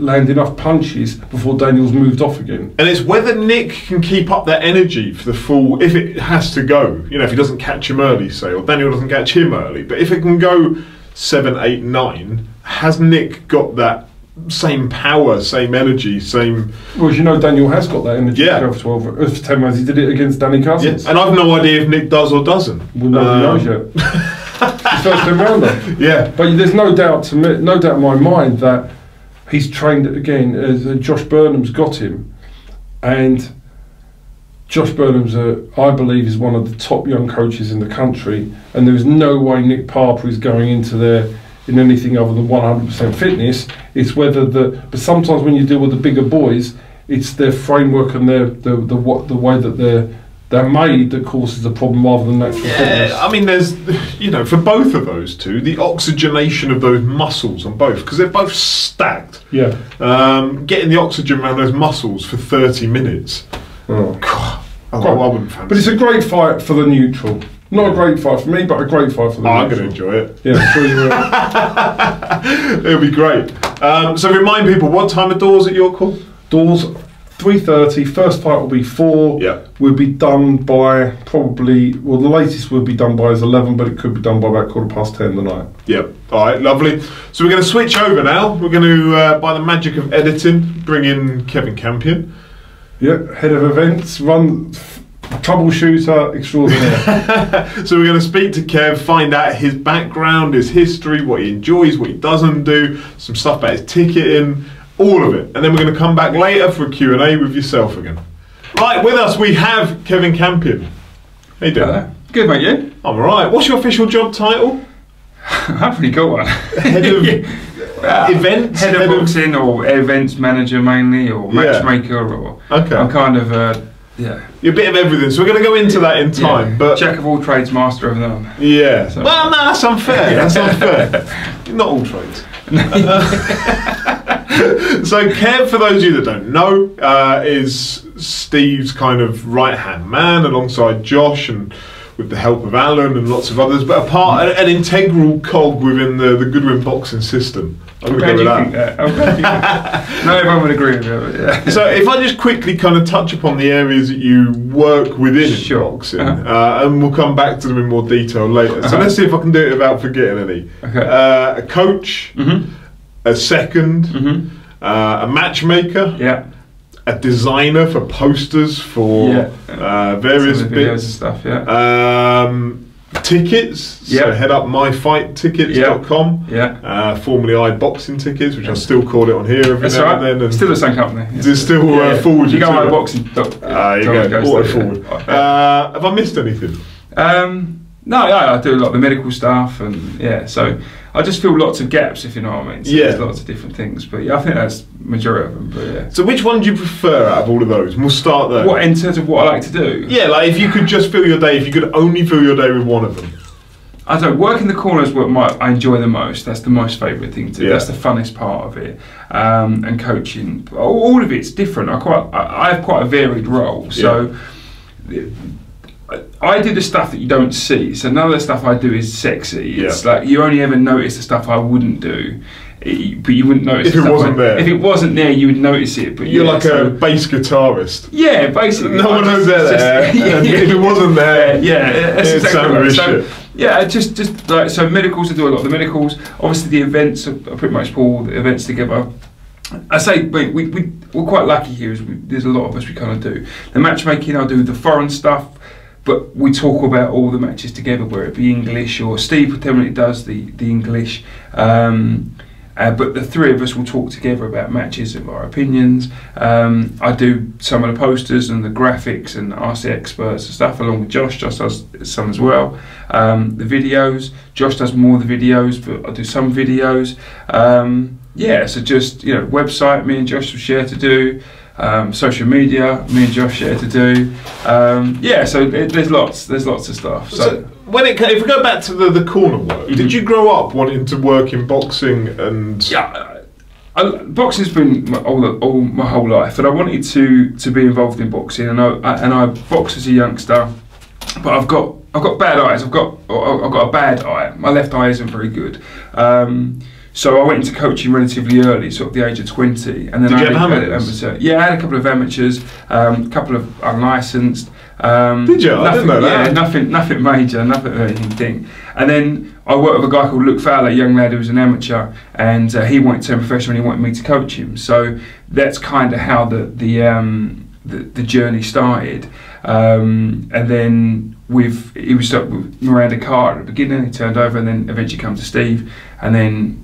land enough punches before Daniel's moved off again. And it's whether Nick can keep up that energy for the full, if it has to go, if he doesn't catch him early, say, or Daniel doesn't catch him early, but if it can go 7, 8, 9, has Nick got that same power, same energy, same... Well, as you know, Daniel has got that energy to go for 10 rounds. He did it against Danny Cousins. Yeah. And I've no idea if Nick does or doesn't. Well, nobody knows yet. His first 10 rounder. Yeah. But there's no doubt in my mind that he's trained it again. Josh Burnham's got him. And Josh Burnham's, I believe, is one of the top young coaches in the country. And there is no way Nick Parpa is going into there in anything other than 100% fitness. It's whether but sometimes when you deal with the bigger boys, it's their framework and the way that they're made that causes the problem rather than natural fitness. I mean, there's, for both of those two, the oxygenation of those muscles on both, because they're both stacked. Yeah. Getting the oxygen around those muscles for 30 minutes. Oh. God, I wouldn't fancy. But it's a great fight for the neutral. Not a great fight for me, but a great fight for the I'm going to enjoy it. Yeah, I'm sure you will. It'll be great. So remind people, what time are doors at your call? Doors 3:30. First fight will be 4. Yeah. We'll be done by probably, the latest we'll be done by is 11, but it could be done by about 10:15 tonight. Yep. All right, lovely. So we're going to switch over now. We're going to, by the magic of editing, bring in Kevin Campion. Yeah, head of events, troubleshooter extraordinaire. So we're going to speak to Kev, find out his background, his history, what he enjoys, what he doesn't do, some stuff about his ticketing, all of it. And then we're going to come back later for a Q&A with yourself again. Right, with us we have Kevin Campion. How you doing? Hello. Good, mate, you? I'm alright. What's your official job title? I haven't really got one. Head of events? Head of boxing or events manager mainly, or matchmaker, or... Okay. I'm kind of... yeah. You're a bit of everything, so we're going to go into that in time. But Jack of all trades, master of none. Yeah. So. Well, no, that's unfair. That's unfair. Not all trades. So Kev, for those of you that don't know, is Steve's kind of right-hand man alongside Josh, and with the help of Alan and lots of others, but an integral cog within the Goodwin Boxing system. I'm glad you think that. Not everyone would agree with you. But yeah. So if I just quickly kind of touch upon the areas that you work within in boxing, and we'll come back to them in more detail later. So let's see if I can do it without forgetting any. Okay. A coach, a second, a matchmaker, a designer for posters for various bits, and stuff, tickets, so head up myfighttickets.com, formerly iBoxing Tickets, which I still call it on here every now and then. And still the same company. It's still forward. You go on iBoxing. You go, auto forward. Have I missed anything? No, I do a lot of the medical stuff, and so I just feel lots of gaps, if you know what I mean. So there's lots of different things, but I think that's majority of them. But So which one do you prefer out of all of those? We'll start there. What, in terms of what I like to do? Yeah, like if you could just fill your day, if you could only fill your day with one of them. I don't work in the corner is what I enjoy the most. That's the most favourite thing to do. That's the funnest part of it. And coaching, all of it's different. I have quite a varied role. So I do the stuff that you don't see. So none of the stuff I do is sexy. It's like you only ever notice the stuff I wouldn't do. but you wouldn't notice if it wasn't there. If it wasn't there, you would notice it. But you're like a bass guitarist. Yeah, basically. No one knows they're there. And if it wasn't there, that's it exactly right. So, shit. yeah, just like so, medicals. I do a lot of the medicals. Obviously, the events. I pretty much pull all the events together. I say we're quite lucky here. There's a lot of us we kind of do the matchmaking. I do the foreign stuff, but we talk about all the matches together, whether it be English or Steve predominantly does the English. But the three of us will talk together about matches and our opinions. I do some of the posters and the graphics and ask the experts and stuff, along with Josh. Josh does some as well. The videos, Josh does more of the videos, but I do some videos. Yeah, so just, website, me and Josh will share to do. Social media, me and Josh share to do. Yeah, so there's lots of stuff. So if we go back to the corner work, did you grow up wanting to work in boxing? And yeah, boxing's been my whole life, and I wanted to be involved in boxing, and I boxed as a youngster, but I've got bad eyes. I've got a bad eye. My left eye isn't very good. So I went into coaching relatively early, sort of the age of 20, and then Did you have amateurs? Yeah, I had a couple of amateurs, a couple of unlicensed. Did you? I didn't know that. Yeah, nothing major, nothing anything. And then I worked with a guy called Luke Fowler, a young lad who was an amateur, and he wanted to turn professional. And he wanted me to coach him. So that's kind of how the journey started. And then he was stuck with Miranda Carter at the beginning. He turned over, and then eventually come to Steve, and then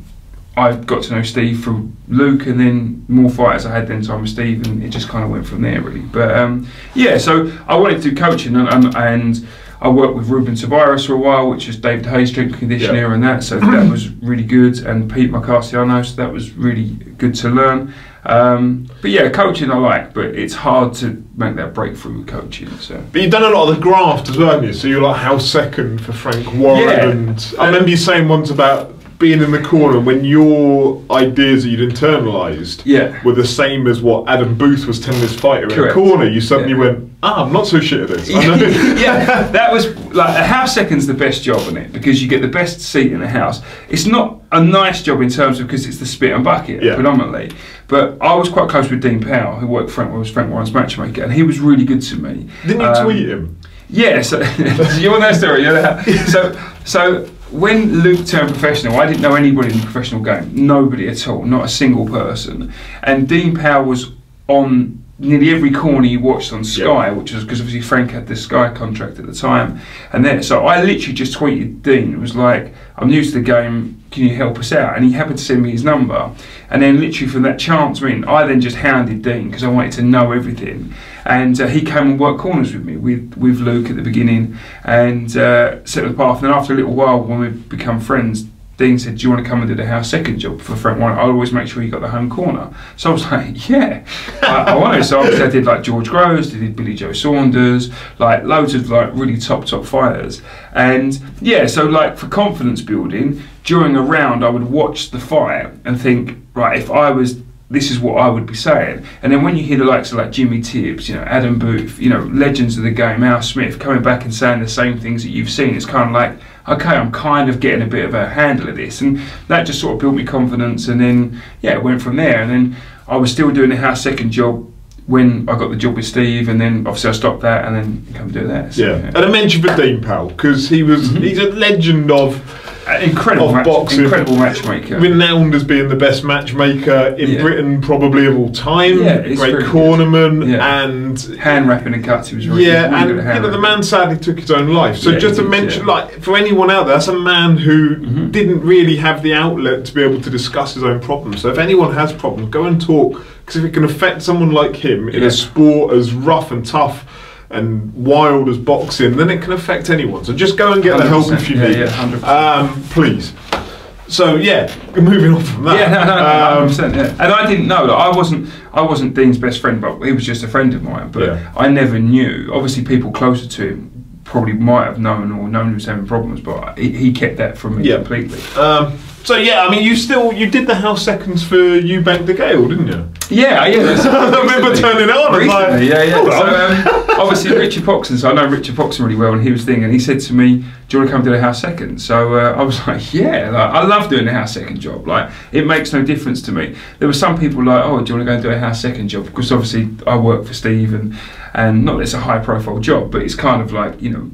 I got to know Steve through Luke, and then more fighters I had then time with Steve, and it just kind of went from there really. But yeah, so I wanted to do coaching, and I worked with Ruben Tavares for a while, which is David Hayes' strength conditioner, and that, so that was really good, and Pete Marcassiano, so that was really good to learn. But yeah, coaching I like, but it's hard to make that breakthrough with coaching. So. But you've done a lot of the graft as well, haven't you? So you're like house second for Frank Warren, and I remember you saying once about being in the corner when your ideas that you'd internalised were the same as what Adam Booth was telling his fighter in the corner. You suddenly went, I'm not so shit at this. I know. Yeah, that was like a house second's the best job in it, because you get the best seat in the house. It's not a nice job in terms of, because it's the spit and bucket predominantly. But I was quite close with Dean Powell, who was Frank Warren's matchmaker, and he was really good to me. Didn't you tweet him? Yeah, so you want that story? So when Luke turned professional, I didn't know anybody in the professional game, nobody at all, not a single person. And Dean Powell was on nearly every corner you watched on Sky, which was because obviously Frank had the Sky contract at the time. And then, so I literally just tweeted Dean. It was like, I'm new to the game, can you help us out? And he happened to send me his number. And then literally from that chance, I then just hounded Dean because I wanted to know everything. And he came and worked corners with me, with Luke at the beginning, and set the path. And then after a little while, when we become friends, Dean said, do you want to come and do the house second job for Frank Warren? I'll always make sure you got the home corner. So I was like, yeah, I want to. So obviously I did like George Groves, I did Billy Joe Saunders, like loads of like really top fighters. And yeah, so like for confidence building, during a round I would watch the fight and think, right, if I was, this is what I would be saying. And then when you hear the likes of like Jimmy Tibbs, Adam Booth, legends of the game, Al Smith, coming back and saying the same things that you've seen, it's kind of like, okay, I'm kind of getting a bit of a handle of this. And that just sort of built me confidence, and then, yeah, it went from there. And then I was still doing the house second job when I got the job with Steve, and then obviously I stopped that and then come do that. So, and I mentioned for Dean Powell, because he's a legend of boxing, incredible matchmaker, renowned as being the best matchmaker in Britain probably of all time. Great cornerman, and hand wrapping and cuts. He was really good and the man sadly took his own life. So just to mention, like for anyone out there, that's a man who didn't really have the outlet to be able to discuss his own problems. So if anyone has problems, go and talk, because if it can affect someone like him in a sport as rough and tough and wild as boxing, then it can affect anyone. So just go and get the help if you need. Please. So yeah, moving on from that. 100%. And I didn't know that I wasn't Dean's best friend, but he was just a friend of mine. But I never knew. Obviously, people closer to him probably might have known he was having problems, but he kept that from me completely. So yeah, I mean, you did the house seconds for Eubank de Gale, didn't you? Yeah. I remember turning it on. Recently, So obviously Richard Boxing, so I know Richard Boxing really well, and he was thinking, and he said to me, "Do you want to come do the house second?" So I was like, "Yeah, like, I love doing the house second job. Like, it makes no difference to me." There were some people like, "Oh, do you want to go and do a house second job?" Because obviously I work for Steve, and not that it's a high profile job, but it's kind of like, you know,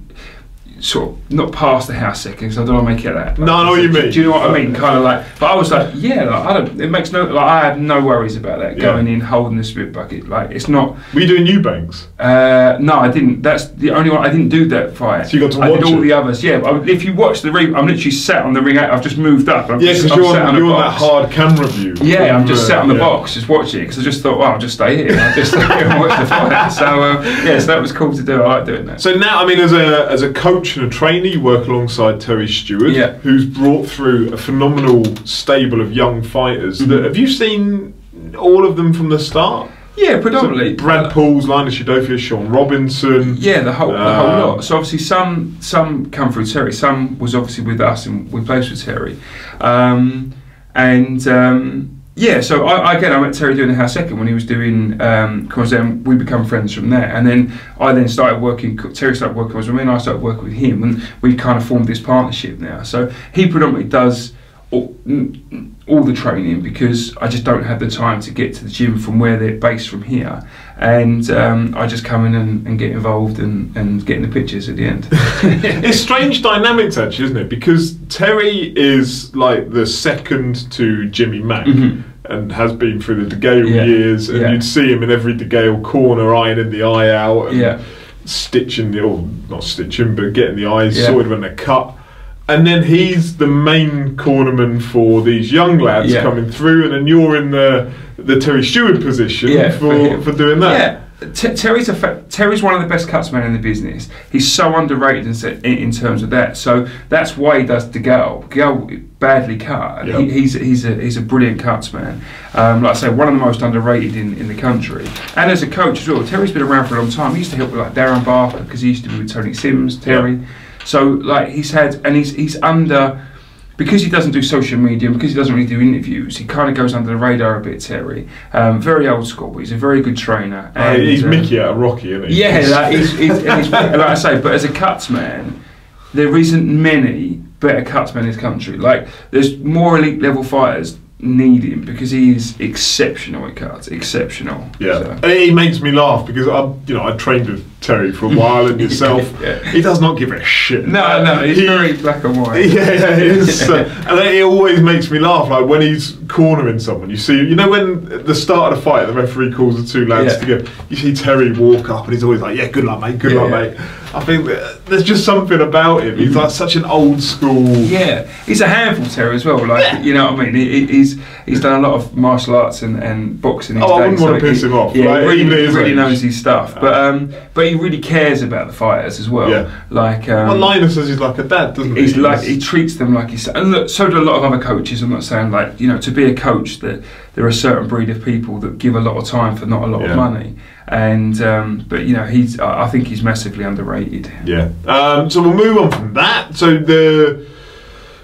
sort of not past the house second, because I don't want to make it that. No, I know what you mean. Do you know what I mean? Kind of like, but I was like, yeah, like, I don't. It makes no. Like, I have no worries about that. Going in, holding the spit bucket, like it's not. Were you doing Eubanks? No, I didn't. That's the only one. I didn't do that fight. So you got to watch I did all the others. Yeah, if you watch the ring, I'm literally sat on the ring. I've just moved up. Yeah, because you're on that hard camera view. Yeah, I'm just sat on the box, just watching it, because I just thought, well, I'll just stay here. I'll just stay here and watch the fight. So so that was cool to do. I like doing that. So now, I mean, as a coach and a trainer, you work alongside Terry Stewart, who's brought through a phenomenal stable of young fighters. Have you seen all of them from the start? Yeah, predominantly. So Brad Pauls, Linus Udofia, Sean Robinson. Yeah, the whole lot. So obviously some come through Terry. Some was obviously with us, and we played with Terry. Yeah, so I met Terry doing the house second when he was doing, because then we become friends from there, and then I started working. Terry started working with me, and I started working with him, and we kind of formed this partnership now. So he predominantly does all the training, because I just don't have the time to get to the gym from where they're based from here, and I just come in and get involved and get in the pictures at the end. It's strange dynamics actually, isn't it? Because Terry is like the second to Jimmy Mack, and has been through the De Gale years, and you'd see him in every De Gale corner, ironing the eye out, and stitching not stitching, but getting the eyes sorted when they're cut. And then he's the main cornerman for these young lads coming through, and then you're in the Terry Stewart position for doing that. Yeah, Terry's one of the best cutsmen in the business. He's so underrated in terms of that. So that's why he does De Gale. De Gale badly cut. He's a brilliant cutsman. Like I say, one of the most underrated in the country. And as a coach as well, Terry's been around for a long time. He used to help with like Darren Barker, because he used to be with Tony Sims. Terry. So like he's under, because he doesn't do social media, and because he doesn't really do interviews, he kind of goes under the radar a bit, Terry. Very old school, but he's a very good trainer. And, he's Mickey out of Rocky, isn't he? Yeah, like I say, but as a cutsman, there isn't many better cutsmen in this country. Like, there's more elite level fighters need him, because he's exceptional at cuts, exceptional. Yeah, so. He makes me laugh, because I trained with Terry for a while, and yourself. He does not give a shit. No, he's very black and white. Yeah, he is. And it always makes me laugh, like when he's cornering someone. You see, when at the start of the fight, the referee calls the two lads together. You see Terry walk up, and he's always like, "Yeah, good luck, mate. Good luck, mate." I think there's just something about him. He's like such an old school. Yeah, he's a handful, Terry, as well. Like, you know what I mean? He's done a lot of martial arts and boxing. I wouldn't want to piss him off. Yeah, he really knows his stuff. But he really cares about the fighters as well. Yeah. Like, Linus says he's like a dad, doesn't he? He's like, he treats them like his son. And look, so do a lot of other coaches. I'm not saying, like, to be a coach, that there are a certain breed of people that give a lot of time for not a lot of money. And but I think he's massively underrated. Yeah. So we'll move on from that. So the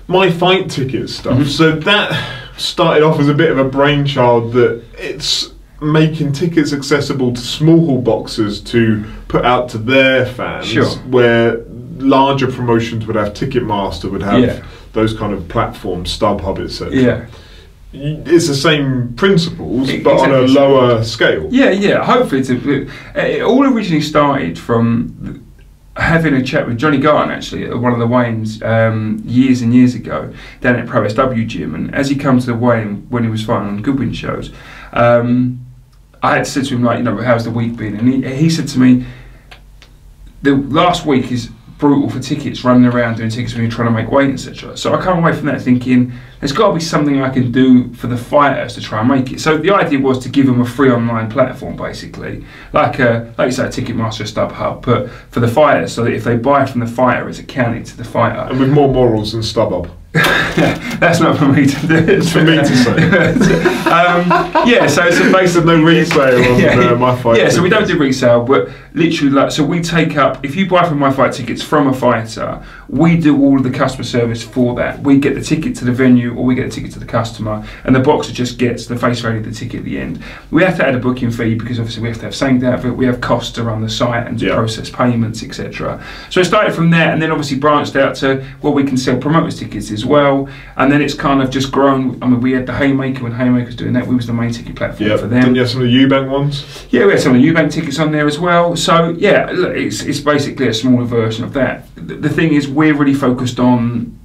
My Fight Ticket stuff. So that started off as a bit of a brainchild, that it's making tickets accessible to small hall boxers to put out to their fans, where larger promotions would have Ticketmaster, would have those kind of platforms, StubHub, etc. Yeah. It's the same principles, but on a lower scale. Yeah. Hopefully, it all originally started from having a chat with Johnny Garton, actually, at one of the weigh-ins years and years ago, down at Pro SW gym. And as he come to the weigh-in when he was fighting on Goodwin shows, I had said to him, like, how's the week been? And he said to me, the last week is brutal for tickets, running around doing tickets when you're trying to make weight, etc. So I come away from that thinking, there's got to be something I can do for the fighters to try and make it. So the idea was to give them a free online platform, basically, like you say, Ticketmaster, StubHub, but for the fighters, so that if they buy from the fighter, it's accounted to the fighter. And with more morals than StubHub. That's not for me to do. It's for me to say. Yeah, so basically no resale on My Fight. Yeah, so we don't do resale, but literally, like, so we take up. If you buy from My Fight tickets from a fighter, we do all of the customer service for that. We get the ticket to the venue, or we get the ticket to the customer, and the boxer just gets the face value of the ticket at the end. We have to add a booking fee because obviously we have to have same day outfit. We have costs to run the site and to process payments, etc. So it started from there, and then obviously branched out to, well, we can sell promoters tickets as well, and then it's kind of just grown. I mean, we had the Haymaker when Haymaker was doing that. We was the main ticket platform for them. Didn't you have some of the Eubank ones? Yeah, we had some of the Eubank tickets on there as well. So yeah, look, it's basically a smaller version of that. The thing is, we're really focused on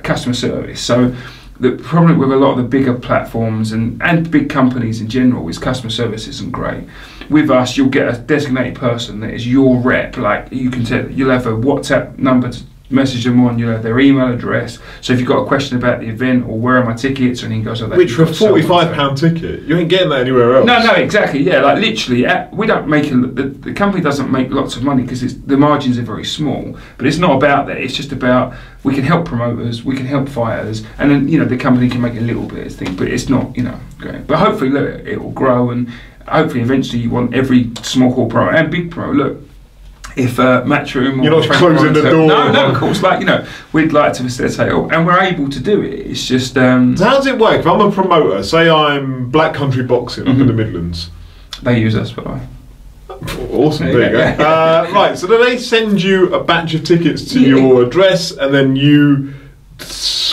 customer service. So the problem with a lot of the bigger platforms and big companies in general is customer service isn't great. With us, you'll get a designated person that is your rep. Like, you can tell, you'll have a WhatsApp number to message them on, you'll have their email address. So if you've got a question about the event or where are my tickets, and he goes, which for a £45 ticket, you ain't getting that anywhere else. No, exactly. Yeah, like literally, we don't make the company doesn't make lots of money because the margins are very small. But it's not about that. It's just about, we can help promoters, we can help fighters, and then the company can make a little bit of thing. But it's not great. But hopefully, look, it will grow, and hopefully, eventually, you want every small corporate and big pro. Look, if Matchroom, you're not closing the door. No, of course. Like, we'd like to facilitate, and we're able to do it. It's just. So how does it work? If I'm a promoter, say I'm Black Country Boxing up in the Midlands. They use us, by the way. Awesome, there you go. Right, so do they send you a batch of tickets to your address, and then you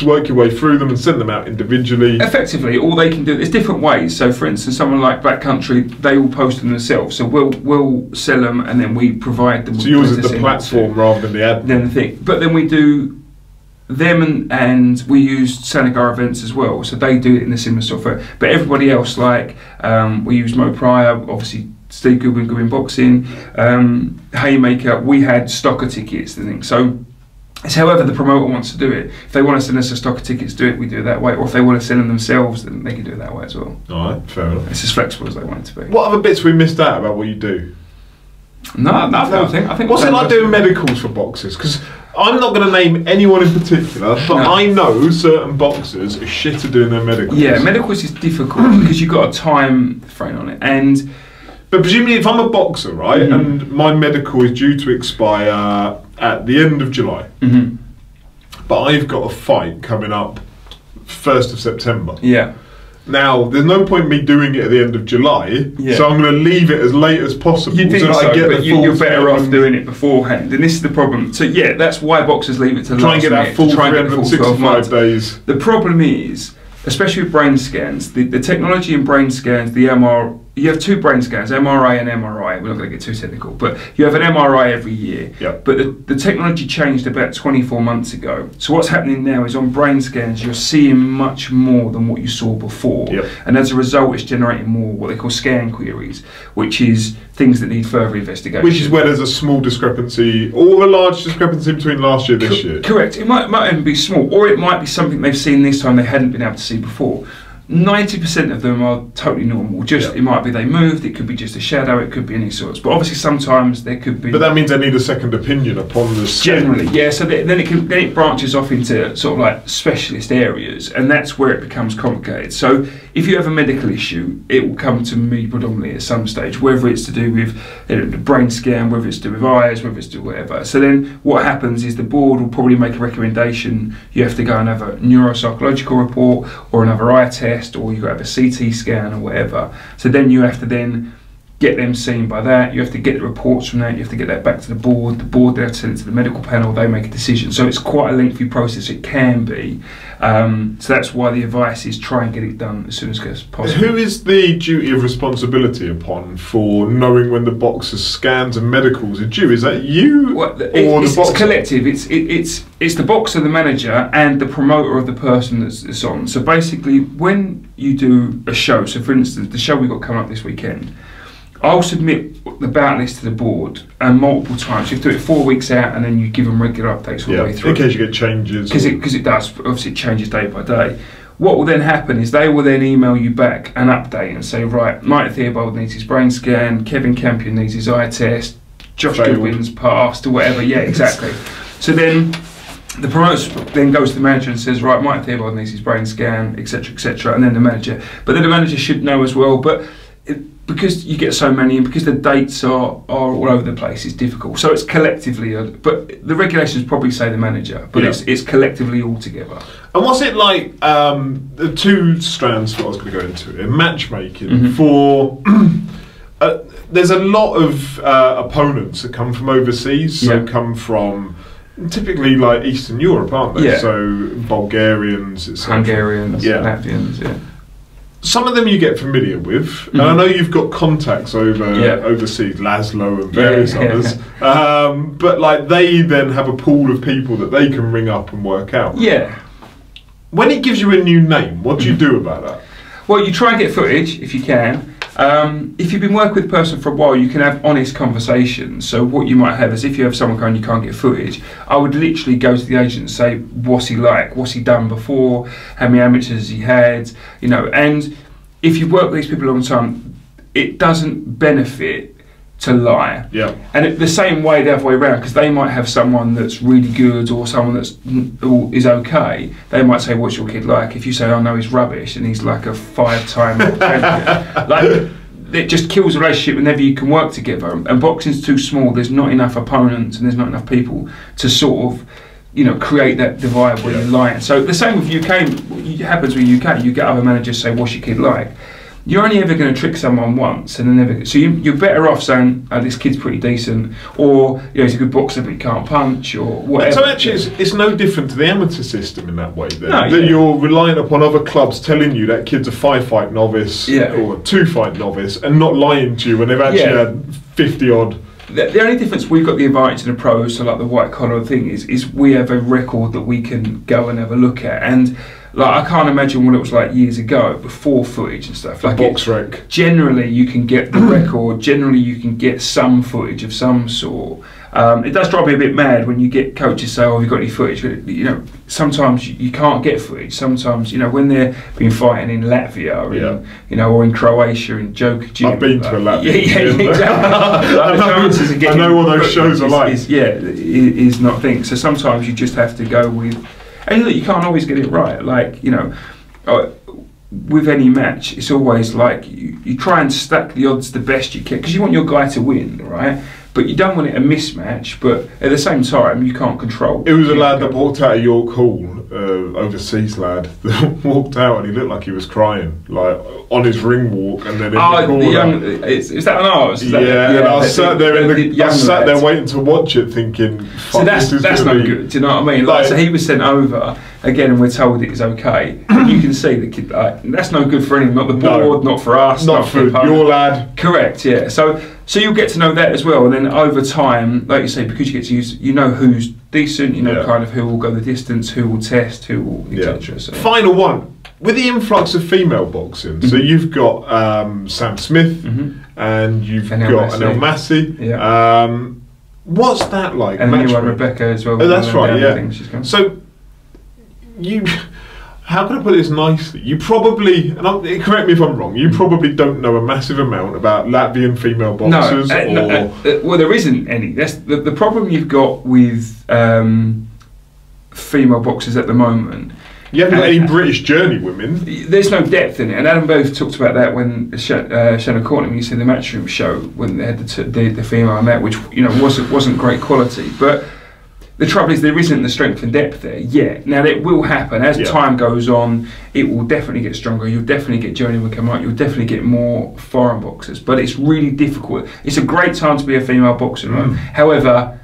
work your way through them and send them out individually? Effectively, all they can do, there's different ways. So for instance, someone like Black Country, they will post them themselves. So we'll sell them, and then we provide them. So yours is the platform rather than the admin. Then the thing, but then we do them, and we use Sanagar events as well. So they do it in the similar software. But everybody else, like we use Mo Pryor, obviously Steve Goodwin, Goodwin Boxing, Haymaker. We had stocker tickets and things. So it's however the promoter wants to do it. If they want to send us a stock of tickets, do it, we do it that way. Or if they want to send them themselves, then they can do it that way as well. Alright, fair enough. It's as flexible as they want it to be. What other bits we missed out about what you do? No, I think what's it like doing medicals for boxers? Because I'm not going to name anyone in particular, but I know certain boxers are shit at doing their medicals. Yeah, medicals is difficult because you've got a time frame on it. But presumably if I'm a boxer, right, and my medical is due to expire at the end of July, but I've got a fight coming up 1st of September. Yeah. Now, there's no point in me doing it at the end of July, so I'm going to leave it as late as possible. You think so that I get but you're better off doing it beforehand, and this is the problem. So yeah, that's why boxers leave it to try and get that full 365 days. The problem is, especially with brain scans, the technology in brain scans, the MR, you have two brain scans, MRI and MRI. We're not going to get too technical, but you have an MRI every year. Yep. But the technology changed about 24 months ago. So what's happening now is on brain scans, you're seeing much more than what you saw before. Yep. And as a result, it's generating more what they call scan queries, which is things that need further investigation. Which is where there's a small discrepancy or a large discrepancy between last year and this year. Correct. It might even be small, or it might be something they've seen this time they hadn't been able to see before. 90% of them are totally normal. Just it might be they moved, it could be just a shadow, it could be any sorts. But obviously sometimes there could be. But that means they need a second opinion upon the generally, yeah. So then it branches off into sort of like specialist areas, and that's where it becomes complicated. So if you have a medical issue, it will come to me predominantly at some stage, whether it's to do with the brain scan, whether it's to do with eyes, whether it's to do whatever. So then what happens is the board will probably make a recommendation. You have to go and have a neuropsychological report or another eye test, or you've got to have a CT scan or whatever. So then you have to then get them seen by that. You have to get the reports from that. You have to get that back to the board. The board then have to send it to the medical panel. They make a decision. So it's quite a lengthy process. It can be. So that's why the advice is try and get it done as soon as possible. Who is the duty of responsibility upon for knowing when the boxer's scans and medicals are due? Is that you or the boxer? It's collective. It's the boxer, the manager, and the promoter of the person that's on. So basically, when you do a show, so for instance, the show we got coming up this weekend, I'll submit the bout list to the board and multiple times. You have to do it 4 weeks out, and then you give them regular updates all the way through. In case you get changes. Because it does. Obviously, it changes day by day. What will then happen is they will then email you back an update and say, right, Mike Theobald needs his brain scan, Kevin Campion needs his eye test, Josh Goodwin's passed, or whatever. Yeah, exactly. So then The promoter then goes to the manager and says, right, Mike Theobald needs his brain scan, etc., and then the manager. But then the manager should know as well. But because you get so many, and because the dates are all over the place, it's difficult. So it's collectively, but the regulations probably say the manager, but it's collectively all together. And what's it like, the two strands that I was going to go into, in matchmaking, for... there's a lot of opponents that come from overseas, so come from typically like Eastern Europe, aren't they? Yeah. So Bulgarians, Hungarians, Latvians, Some of them you get familiar with, and I know you've got contacts overseas, Laszlo and various others, but like they then have a pool of people that they can ring up and work out. Yeah. When it gives you a new name, what do you do about that? Well, you try and get footage if you can. If you've been working with a person for a while, you can have honest conversations. So what you might have is, if you have someone going, you can't get footage, I would literally go to the agent and say, what's he like? What's he done before? How many amateurs has he had? You know, and if you've worked with these people a long time, it doesn't benefit to lie. Yeah. And the same way the other way around, because they might have someone that's really good or someone that's is okay. They might say, "What's your kid like?" If you say, "Oh no, he's rubbish," and he's like a 5-time world champion, like it just kills the relationship whenever you can work together. And boxing's too small. There's not enough opponents and there's not enough people to sort of, you know, create that divide where you're lying. So the same with UK. It happens with UK. You get other managers say, "What's your kid like?" You're only ever going to trick someone once, and then never. So you're better off saying, "Oh, this kid's pretty decent," or you know, he's a good boxer but he can't punch, or whatever. So actually, it's no different to the amateur system in that way. Then No, that you're relying upon other clubs telling you that kid's a 5-fight novice or a 2-fight novice, and not lying to you when they've actually had 50 odd. The only difference we've got the advantage to the pros, so like the white collar thing, is we have a record that we can go and have a look at. And like, I can't imagine what it was like years ago before footage and stuff. Like box rec. Generally, you can get the record. Generally, you can get some footage of some sort. It does drive me a bit mad when you get coaches say, "Oh, have you got any footage?" But, you know, sometimes you can't get footage. Sometimes, you know, when they've been fighting in Latvia or you know, or in Croatia in Joker Gym. I've been to a Latvia. Exactly. I know what those shows are like. Is not things. So sometimes you just have to go with. And look, you can't always get it right. Like, you know, with any match, it's always like you try and stack the odds the best you can, because you want your guy to win, right? But you don't want it a mismatch, but at the same time, you can't control. It was a lad that walked out of York Hall, overseas lad, that walked out and he looked like he was crying, like on his ring walk, and then in the corner. Is that on ours? And I sat there waiting to watch it, thinking, so that's no good. Do you know what I mean? Like, so he was sent over again, and we're told it is okay. But you can see the kid. That's no good for anyone. Not the board, not for us, not for your lad. Correct. Yeah. So you'll get to know that as well, and then over time, like you say, because you get to use, you know who's decent, you know kind of who will go the distance, who will test, who will etc. So. Final one. With the influx of female boxing, so you've got Sam Smith and you've got Anel Massey. What's that like? And the new one, Rebecca, as well. Oh, that's right. Yeah. So you. How can I put this nicely? You probably, and correct me if I'm wrong, you probably don't know a massive amount about Latvian female boxers. Well, there isn't any. That's the problem you've got with female boxers at the moment. You haven't got any British journeywomen. There's no depth in it, and Adam both talked about that when Shannon Courtney, when you see the Matchroom show, when they had the female on that, which wasn't great quality, but. The trouble is there isn't the strength and depth there yet. Now it will happen as time goes on. It will definitely get stronger. You'll definitely get journeymen come out. You'll definitely get more foreign boxers. But it's really difficult. It's a great time to be a female boxer. Right? However,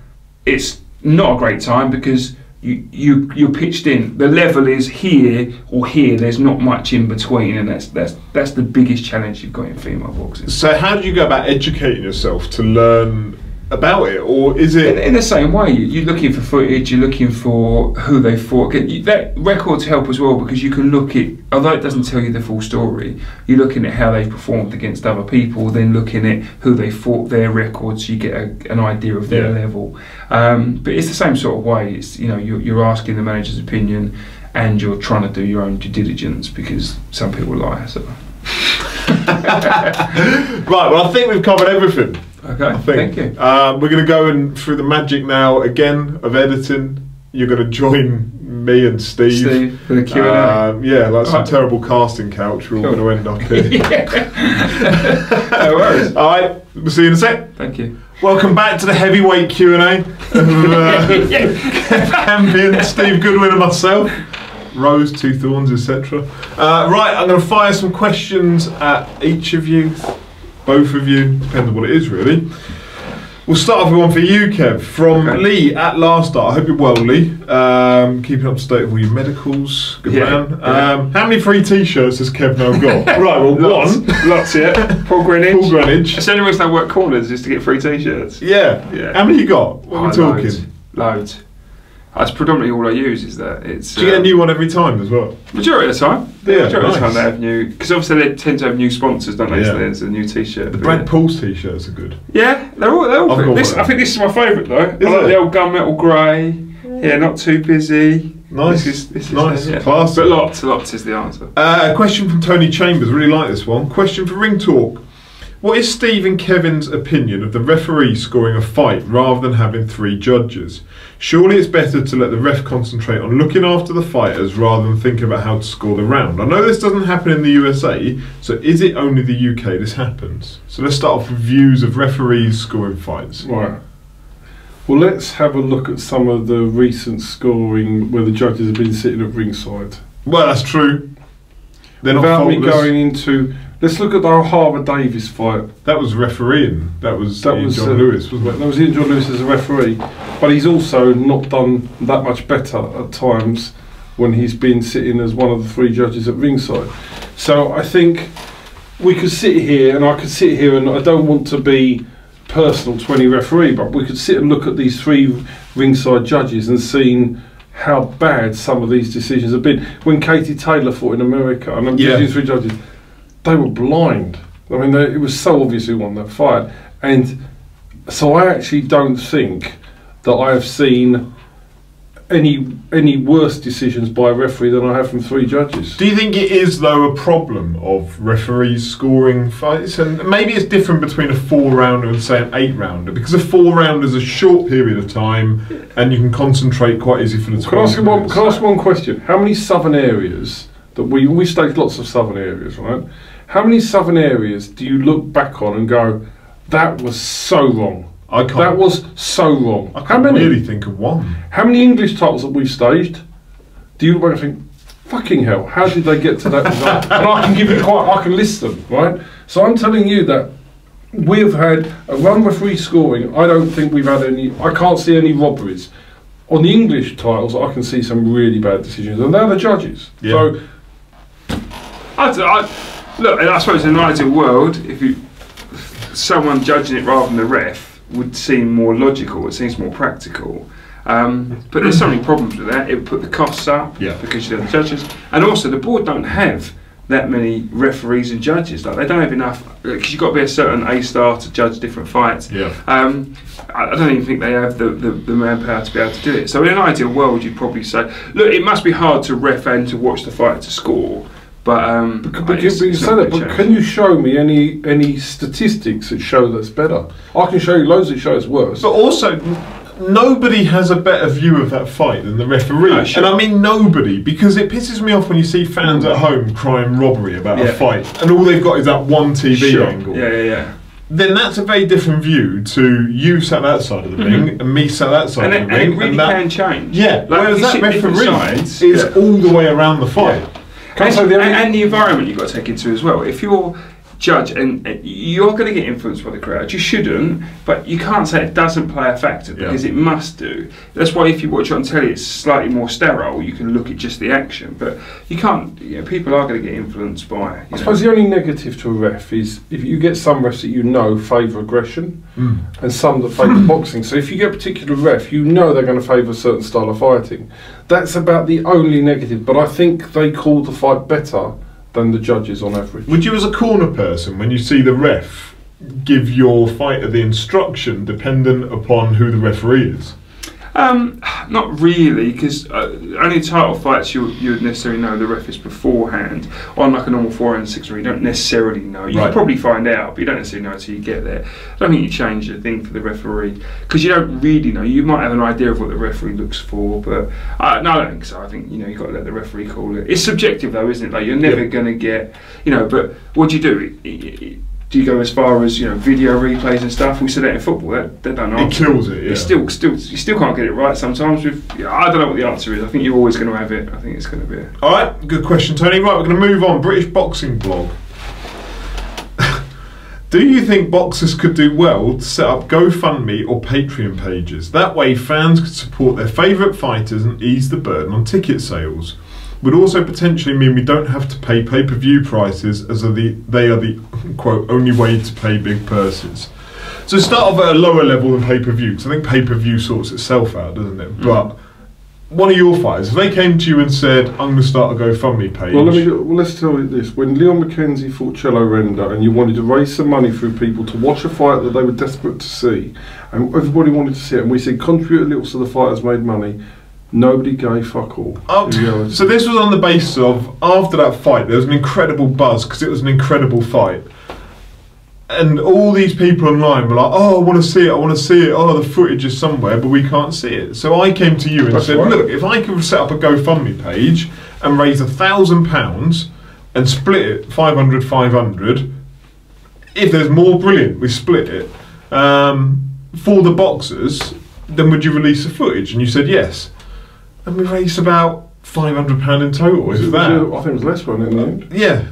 it's not a great time because you're pitched in. The level is here or here. There's not much in between, and that's the biggest challenge you've got in female boxing. So how do you go about educating yourself to learn about it, or is it in the same way? You're looking for footage, you're looking for who they fought. That records help as well, because you can look at, although it doesn't tell you the full story, you're looking at how they've performed against other people, then looking at who they fought, their records, so you get an idea of their level. But it's the same sort of way. It's, you know, you're asking the manager's opinion and you're trying to do your own due diligence, because some people lie. So. Right, well, I think we've covered everything. Okay, thank you. We're going to go through the magic now again of editing. you're going to join me and Steve for the Q&A. Yeah, like some terrible casting couch. We're all going to end up here. No worries. All right, we'll see you in a sec. Thank you. Welcome back to the heavyweight Q&A of Campion, Steve Goodwin and myself. Rose, two thorns, etc. Right, I'm going to fire some questions at each of you, both of you, depends on what it is really. We'll start off with one for you, Kev, from Lee at Last Start. I hope you're well, Lee. Keeping up to date with all your medicals. Good man. How many free t-shirts has Kev now got? Right, well, one. Lots, yeah. Paul Greenwich. Paul Greenwich. That's the only reason I work corners is to get free t-shirts. Yeah. How many you got? What are we talking? Loads. That's predominantly all I use. Is that it's. Do you get a new one every time as well? Majority of the time. Yeah, majority of the time they have new, because obviously they tend to have new sponsors, don't they? Yeah. So there's a new T-shirt. The Brad Paul's t-shirts are good. Yeah, they're all I think this is my favourite though. I like the old gunmetal grey. Yeah, not too busy. Nice. This is nice. Yeah. Classic. But lots is the answer. A question from Tony Chambers. Really like this one. Question for Ring Talk. What is Steve and Kevin's opinion of the referee scoring a fight rather than having 3 judges? Surely it's better to let the ref concentrate on looking after the fighters rather than thinking about how to score the round. I know this doesn't happen in the USA, so is it only the UK this happens? So let's start off with views of referees scoring fights. Right. Well, let's have a look at some of the recent scoring where the judges have been sitting at ringside. Well, that's true. They're Without not me going into... Let's look at the Harvard Davis fight. That was refereeing. That was John Lewis, wasn't it? That was Ian John Lewis as a referee, but he's also not done that much better at times when he's been sitting as one of the 3 judges at ringside. So I think we could sit here, and I could sit here, and I don't want to be personal to any referee, but we could sit and look at these 3 ringside judges and seen how bad some of these decisions have been. When Katie Taylor fought in America, and I'm using 3 judges, they were blind. I mean, it was so obvious who won that fight. And so I actually don't think that I have seen any worse decisions by a referee than I have from 3 judges. Do you think it is, though, a problem of referees scoring fights? And maybe it's different between a 4-rounder and, say, an 8-rounder, because a 4-rounder is a short period of time and you can concentrate quite easy for the 12 minutes. Can I ask one question? How many southern areas, that we staged lots of southern areas, right? How many southern areas do you look back on and go, that was so wrong? That was so wrong. I can't really think of one. How many English titles that we've staged do you look back and think, fucking hell, how did they get to that result? And I can give you I can list them, right? So I'm telling you that we've had a run referee scoring. I don't think we've had any. I can't see any robberies. On the English titles, I can see some really bad decisions, and they're the judges. Yeah. So, look, and I suppose in an ideal world, if someone judging it rather than the ref would seem more logical, it seems more practical. But there's so many problems with that. It would put the costs up because you have the judges, and also the board don't have that many referees and judges. Like, they don't have enough, because you've got to be a certain A-star to judge different fights. I don't even think they have the manpower to be able to do it. So in an ideal world, you'd probably say, look, it must be hard to ref and to watch the fight to score. But can you show me any statistics that show that's better? I can show you loads that show it's worse. But also, nobody has a better view of that fight than the referee. No, sure. And I mean nobody, because it pisses me off when you see fans at home crying robbery about a fight, and all they've got is that one TV angle. Then that's a very different view to you sat that side of the ring and me sat that side of the ring. And it really can change. Yeah, like, whereas that referee is all the way around the fight. And the environment you've got to take into as well. If you're judge and you're going to get influenced by the crowd, you shouldn't, but you can't say it doesn't play a factor, because it must do. That's why if you watch it on telly, it's slightly more sterile. You can look at just the action, but you can't. People are going to get influenced by. I suppose the only negative to a ref is if you get some refs that favour aggression, and some that favour boxing. So if you get a particular ref, they're going to favour a certain style of fighting. That's about the only negative. But I think they call the fight better than the judges on average. Would you, as a corner person, when you see the ref, give your fighter the instruction dependent upon who the referee is? Not really, because only title fights you would necessarily know the referees beforehand. On like a normal 4 and 6 where you don't necessarily know. You can probably find out, but you don't necessarily know until you get there. I don't think you change a thing for the referee, because you don't really know. You might have an idea of what the referee looks for, but no, I don't think so. I think, you know, you've got to let the referee call it. It's subjective though, isn't it? Like, you're never going to get, you know, but what do you do? Do you go as far as, you know, video replays and stuff? We said that in football, that don't answer. It kills it, yeah. It's still, you still can't get it right sometimes. I don't know what the answer is. I think you're always going to have it. I think it's going to be it. All right, good question, Tony. Right, we're going to move on. British Boxing Blog. Do you think boxers could do well to set up GoFundMe or Patreon pages? That way fans could support their favourite fighters and ease the burden on ticket sales. Would also potentially mean we don't have to pay pay-per-view prices, as they are the quote only way to pay big purses. So start off at a lower level than pay-per-view, because I think pay-per-view sorts itself out, doesn't it? But one of your fighters, if they came to you and said, "I'm going to start a GoFundMe page," well, let's tell you this: when Leon McKenzie fought Cello Renda, and you wanted to raise some money through people to watch a fight that they were desperate to see, and everybody wanted to see it, and we said contribute a little so the fighters made money. Nobody gave fuck all. So this was on the basis of, after that fight, there was an incredible buzz because it was an incredible fight. And all these people online were like, "Oh, I want to see it, I want to see it. Oh, the footage is somewhere, but we can't see it." So I came to you and said, "Look, if I could set up a GoFundMe page and raise £1,000 and split it 500, if there's more, brilliant, we split it, for the boxers, then would you release the footage?" And you said yes. And we raised about £500 in total. Is that? I think it was less, wasn't it, in the end? Yeah.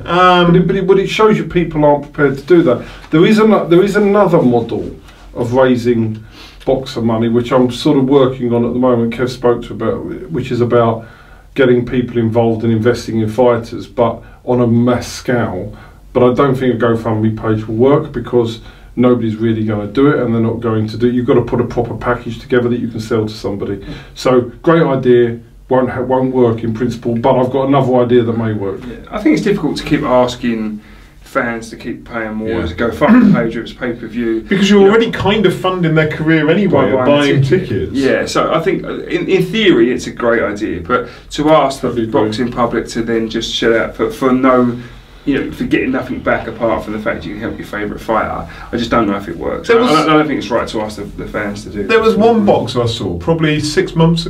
But it shows you people aren't prepared to do that. There is another model of raising boxer money, which I'm sort of working on at the moment. Kev spoke to about, which is about getting people involved and investing in fighters, but on a mass scale. But I don't think a GoFundMe page will work because nobody's really going to do it, and they're not going to do it. You've got to put a proper package together that you can sell to somebody. So great idea, won't work in principle, but I've got another idea that may work. Yeah, I think it's difficult to keep asking fans to keep paying more as a GoFundMe page or it's pay-per-view. Because you're already kind of funding their career anyway by buying tickets. Yeah, so I think in theory it's a great idea, but to ask the boxing public to then just shell out for no, you know, for getting nothing back apart from the fact you can help your favourite fighter, I just don't know if it works. I don't think it's right to ask the fans to do that. There was one boxer I saw probably 9 months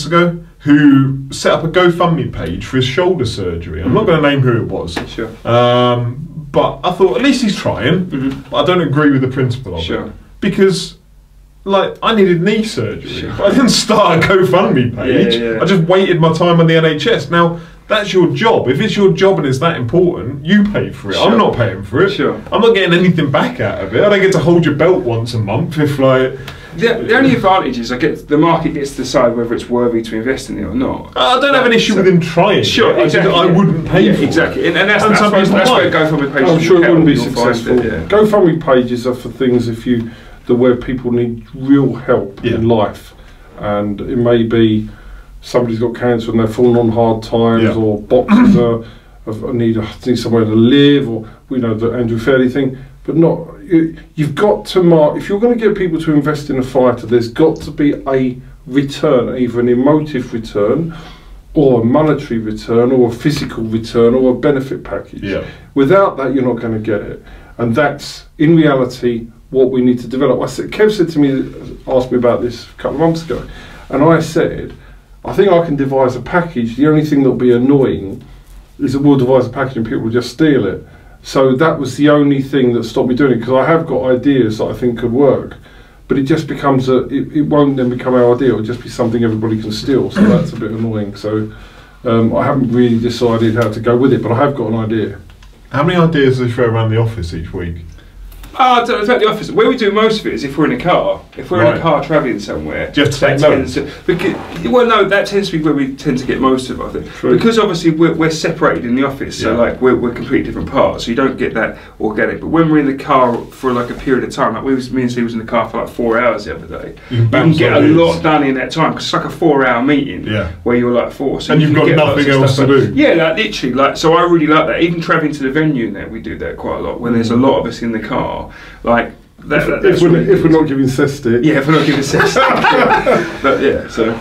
ago, who set up a GoFundMe page for his shoulder surgery. I'm not going to name who it was. Sure. But I thought, at least he's trying. But I don't agree with the principle of it. Because, like, I needed knee surgery. I didn't start a GoFundMe page. I just waited my time on the NHS. Now, that's your job. If it's your job and it's that important, you pay for it. I'm not paying for it. I'm not getting anything back out of it. I don't get to hold your belt once a month if, like... The only advantage is the market gets to decide whether it's worthy to invest in it or not. I don't have an issue with him trying. Exactly. I wouldn't pay for it. Exactly. And that's where GoFundMe pages I'm sure it wouldn't be successful. GoFundMe pages are for things where people need real help in life. And it may be somebody's got cancer and they're falling on hard times, or boxers need somewhere to live, or the Andrew Fairley thing. But not, you've got to if you're going to get people to invest in a fighter, there's got to be a return, either an emotive return, or a monetary return, or a physical return, or a benefit package. Without that, you're not going to get it. And that's, in reality, what we need to develop. Kev said to me, asked me about this a couple of months ago, and I said, I think I can devise a package. The only thing that'll be annoying is that we'll devise a package and people will just steal it. So that was the only thing that stopped me doing it, because I have got ideas that I think could work, but it just becomes it won't then become our idea. It'll just be something everybody can steal. So that's a bit annoying. So I haven't really decided how to go with it, but I have got an idea. How many ideas do you throw around the office each week? I don't know, the office. Where we do most of it is if we're in a car. If we're in a car travelling somewhere. Do you have to take notes? That tends to be where we tend to get most of it, I think. True. Because obviously we're separated in the office, so like we're completely different parts, so you don't get that organic. But when we're in the car for like a period of time, like me and Steve was in the car for like 4 hours the other day, you can get a lot done in that time, because it's like a 4-hour meeting where you're like four. So and you've got nothing else to do. Yeah, like literally. So I really like that. Even travelling to the venue and that, we do that quite a lot. When there's a lot of us in the car, like If we're not giving cestic. Yeah, if we're not giving cestic. But yeah, so.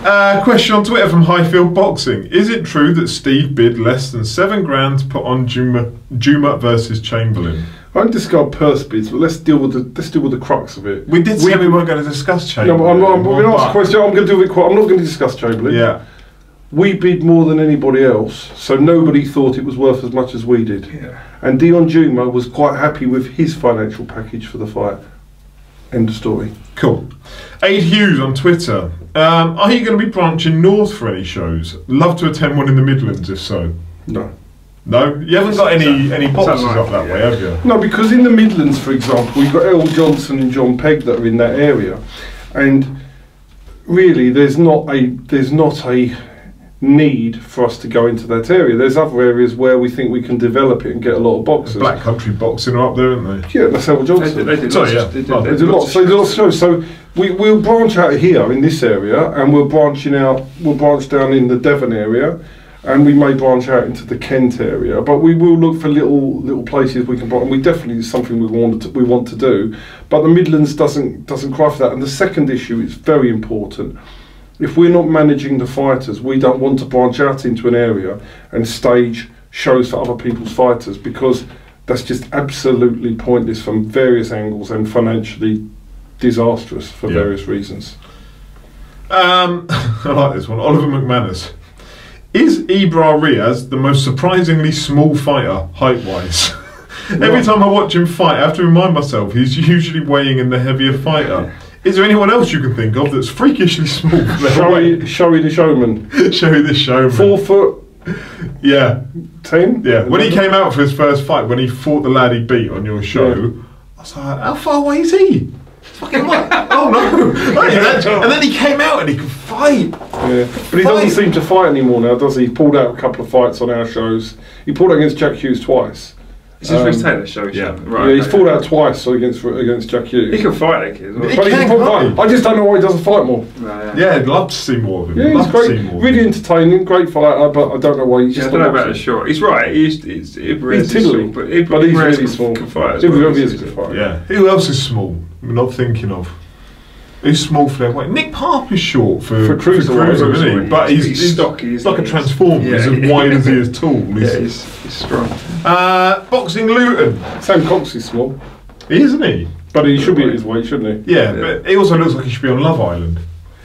Question on Twitter from Highfield Boxing. Is it true that Steve bid less than $7,000 to put on Juma versus Chamberlain? I don't discard purse bids, but let's deal with the crux of it. We did say we weren't going to discuss Chamberlain. No, but I'm going to ask a question. I'm going to do it quite. I'm not going to discuss Chamberlain. Yeah. We bid more than anybody else, so nobody thought it was worth as much as we did. Yeah. And Dion Juma was quite happy with his financial package for the fight. End of story. Cool. Aid Hughes on Twitter. Are you going to be branching north for any shows? Love to attend one in the Midlands, if so. No. No? You haven't got any boxes up that way, have you? No, because in the Midlands, for example, we've got Earl Johnson and John Pegg that are in that area, and really, there's not a need for us to go into that area. There's other areas where we think we can develop it and get a lot of boxers. Black Country Boxing are up there, aren't they? Yeah, that's Earl Johnson. They did lots of shows. So we'll branch out here in this area, and we'll branch down in the Devon area, and we may branch out into the Kent area, but we will look for little places we can. And we definitely is something we want to do. But the Midlands doesn't cry for that. And the second issue is very important. If we're not managing the fighters, we don't want to branch out into an area and stage shows for other people's fighters, because that's just absolutely pointless from various angles and financially disastrous for various reasons. I like this one. Oliver McManus. Is Ibra Riaz the most surprisingly small fighter, height-wise? Every time I watch him fight, I have to remind myself he's usually weighing in the heavier fighter. Is there anyone else you can think of that's freakishly small? Showy the Showman. Showy the Showman. 4 foot. Yeah. 10? Yeah. When he came out for his first fight, when he fought the lad he beat on your show, I was like, how far away is he? Fucking what? Oh no! And then he came out and he could fight. Yeah, but he doesn't seem to fight anymore now, does he? He pulled out a couple of fights on our shows. He pulled out against Jack Hughes twice. Is this Rhys Taylor's show? Yeah, right. Yeah, he's pulled out twice against Jack Hughes. He can fight, that kid. As well. He can fight. I just don't know why he doesn't fight more. Yeah, I'd love to see more of him. Yeah, he's great, really entertaining, great fighter, but I don't know why he's just. I don't know about the short. He's right. He's tiddly, but he's really small. Can fight. He really is a good fighter. Yeah. Who else is small? We're not thinking of. Who's small for their weight? Nick Parpa's short for cruiser, isn't he? But he's stocky. He's like a transformer. Yeah, he's as wide as he is tall. He's strong. Boxing Luton. Sam Cox is small. He isn't he? But he should be at his weight, shouldn't he? Yeah, but he also looks like he should be on Love Island.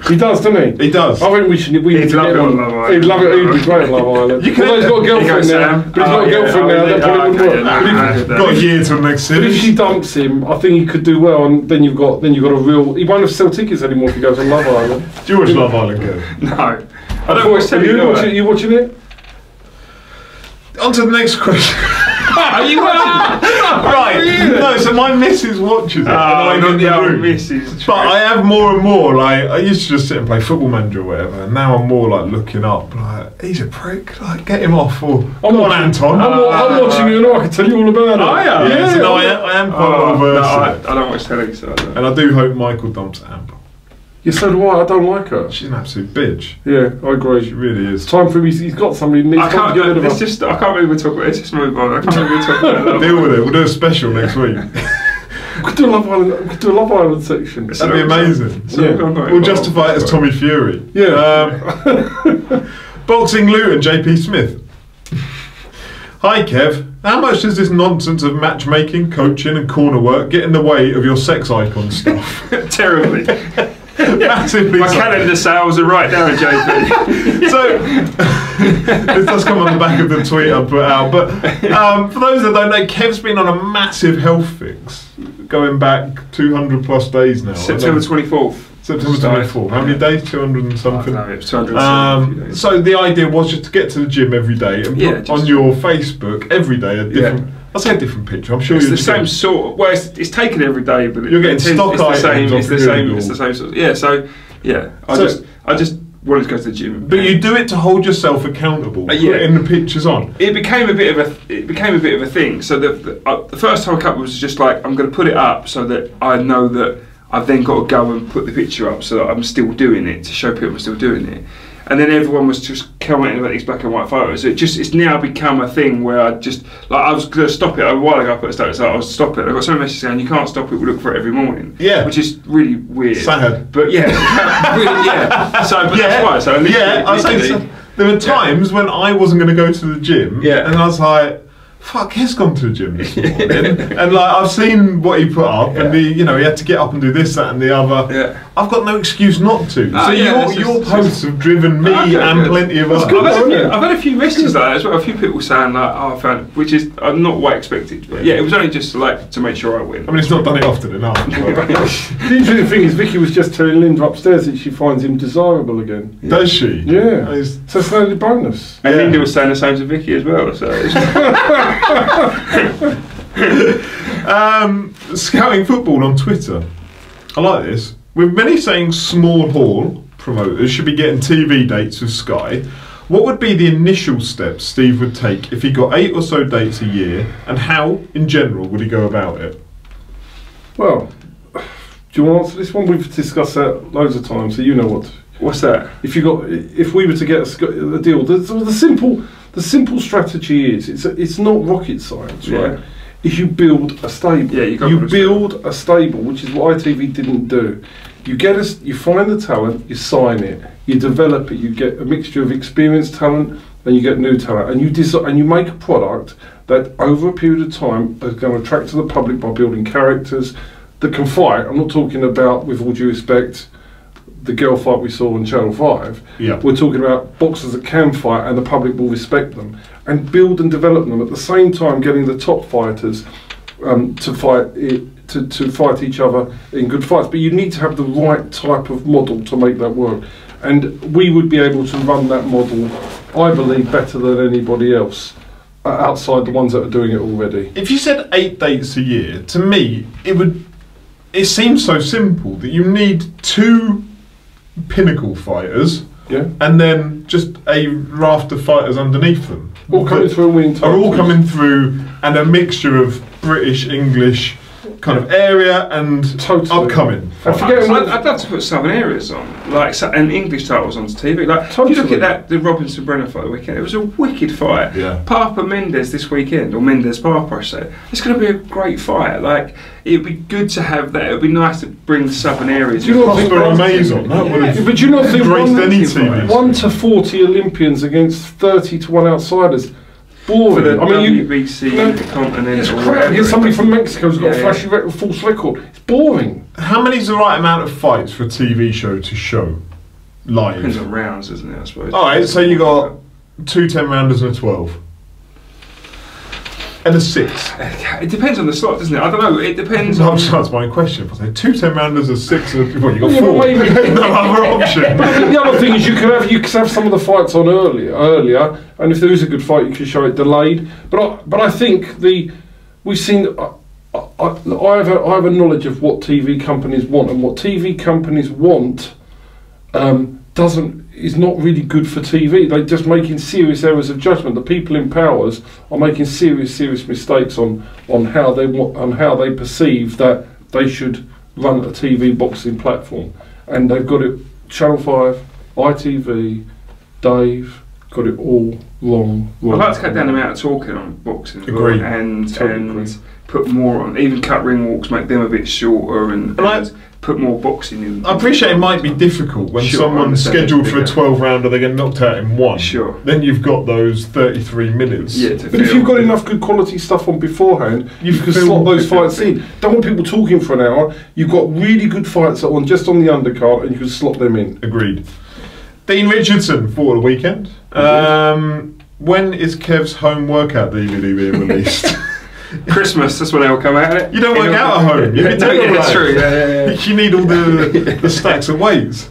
He does, doesn't he? He does. I think we need to get him on Love Island. He'd love it. He'd be great on Love Island. Although he's got a girlfriend now. But he's got a girlfriend now. That probably wouldn't work. Got a year till next season. But if she dumps him, I think he could do well, and then you've got a real. He won't have to sell tickets anymore if he goes on Love Island. Do you watch Love Island, Go? No, I don't watch telly. You watching it? On to the next question. Are you watching? Right. No, so my missus watches it. Not the old missus. But I have more and more, like, I used to just sit and play Football Manager or whatever, and now I'm more like looking up, like, he's a prick, like, get him off, or go on, Anton. I'm watching you now, I can tell you all about it. Oh, yeah. So no, I am quite well versed. I don't watch telly, so I don't. And I do hope Michael dumps Amber. Yeah, so do I don't like her. She's an absolute bitch. Yeah, I agree. She really is. It's time for him, he's got somebody. I can't get rid of her. I can't believe we're talking about it. Let's just move on. I can't believe we're talking about it. Deal with it. We'll do a special next week. We could do a Love Island section. That'd be amazing. We'll justify it as Tommy Fury. Yeah. Boxing Luton, JP Smith. Hi Kev, how much does this nonsense of matchmaking, coaching and corner work get in the way of your sex icon stuff? Terribly. Massively. My calendar sales are right down, JP. So, this does come on the back of the tweet I put out, but for those that don't know, Kev's been on a massive health fix, going back 200 plus days now. September 24th. September 24th. How many days? 200 and something? No, it was 270 days. So the idea was just to get to the gym every day and put on your Facebook every day a different. I'll say a different picture. I'm sure it's the same sort. Well, it's taken every day, but you're getting stock items. It's the same sort. Yeah. So yeah, I just wanted to go to the gym. But you do it to hold yourself accountable. Putting the pictures on. It became a bit of a thing. So the first time I cut was just like, I'm going to put it up so that I know that I've then got to go and put the picture up so that I'm still doing it, to show people I'm still doing it. and then everyone was just commenting about these black and white photos. It's now become a thing where I was going to stop it a while ago. I put a status out, I was stop it. I got so many messages saying you can't stop it. We look for it every morning. Yeah, which is really weird. Sad, but yeah, really, yeah. So, but that's why. So I was saying there were times when I wasn't going to go to the gym, and I was like, fuck, he's gone to the gym this morning. And like, I've seen what he put up, and he had to get up and do this, that, and the other. Yeah. I've got no excuse not to. So your posts have driven me and plenty of others. I've had a few messages like that as well. A few people saying like, "Oh, I found," which is not what I expected. But yeah, it was only just like to make sure I win. I mean, it's not done it often enough. The interesting thing is, Vicky was just telling Linda upstairs that she finds him desirable again. Yeah. Does she? Yeah. So it's only bonus. And Linda was saying the same to Vicky as well. So. Scouting football on Twitter. I like this. With many saying small hall promoters should be getting TV dates with Sky, what would be the initial steps Steve would take if he got 8 or so dates a year, and how, in general, would he go about it? Well, do you want to answer this one? We've discussed that loads of times, so you know what. What's that? If we were to get a deal, the simple strategy is it's not rocket science, right? Is you build a stable. Yeah, you build a stable, which is what ITV didn't do. You find the talent, you sign it, you develop it, you get a mixture of experienced talent and you get new talent, and you make a product that over a period of time is going to attract to the public by building characters that can fight. I'm not talking about, with all due respect, the girl fight we saw on Channel 5. Yeah. We're talking about boxers that can fight and the public will respect them, and build and develop them at the same time, getting the top fighters to fight each other in good fights. But you need to have the right type of model to make that work, and we would be able to run that model, I believe, better than anybody else outside the ones that are doing it already. If you said 8 dates a year, to me it seems so simple that you need 2 pinnacle fighters, and then just a raft of fighters underneath them. All coming through and winning titles. Are all coming through, and a mixture of British, English kind of area and upcoming. I'd love to put Southern areas on, and English titles onto TV. If you look at the Robinson Brennan fight the weekend, it was a wicked fight. Yeah. Parpa Mendes this weekend, or Mendes Parpa, I say. It's going to be a great fight. It'd be good to have that. It'd be nice to bring the Southern areas. Do you not think amazing? But do you not think 1 to 40 Olympians against 30 to 1 outsiders? Boring. For the WBC, the Continental. It's somebody from Mexico who's got a flashy false record. It's boring. How many's the right amount of fights for a TV show to show live? Depends on rounds, isn't it, I suppose. Alright, so you got 2 10-rounders and a 12. And a 6. It depends on the slot, doesn't it? I don't know. It depends on. That's my question. If I say 2 10-rounders and 6, you got 4. No other option. But the other thing is you could have some of the fights on earlier, and if there is a good fight, you can show it delayed. But I think we've seen. I have a knowledge of what TV companies want, and what TV companies want is not really good for TV. They're just making serious errors of judgment. The people in powers are making serious mistakes on how they perceive that they should run a TV boxing platform, and they've got it. Channel 5, ITV, Dave got it all wrong. I'd like to cut down the amount of talking on boxing. Agree. And put more on. Even cut ring walks, make them a bit shorter, and put more boxing in. I appreciate it might be difficult when someone's scheduled for a 12-rounder, they get knocked out in 1. Sure. Then you've got those 33 minutes. Yeah, but if you've got enough good quality stuff on beforehand, you can slot those fights in. Don't want people talking for an hour. You've got really good fights on just on the undercard, and you can slot them in. Agreed. Dean Richardson for the weekend. When is Kev's home workout DVD being released? Christmas, that's when they will come out. You don't work out at home. That's true. Yeah. You need all the stacks of weights.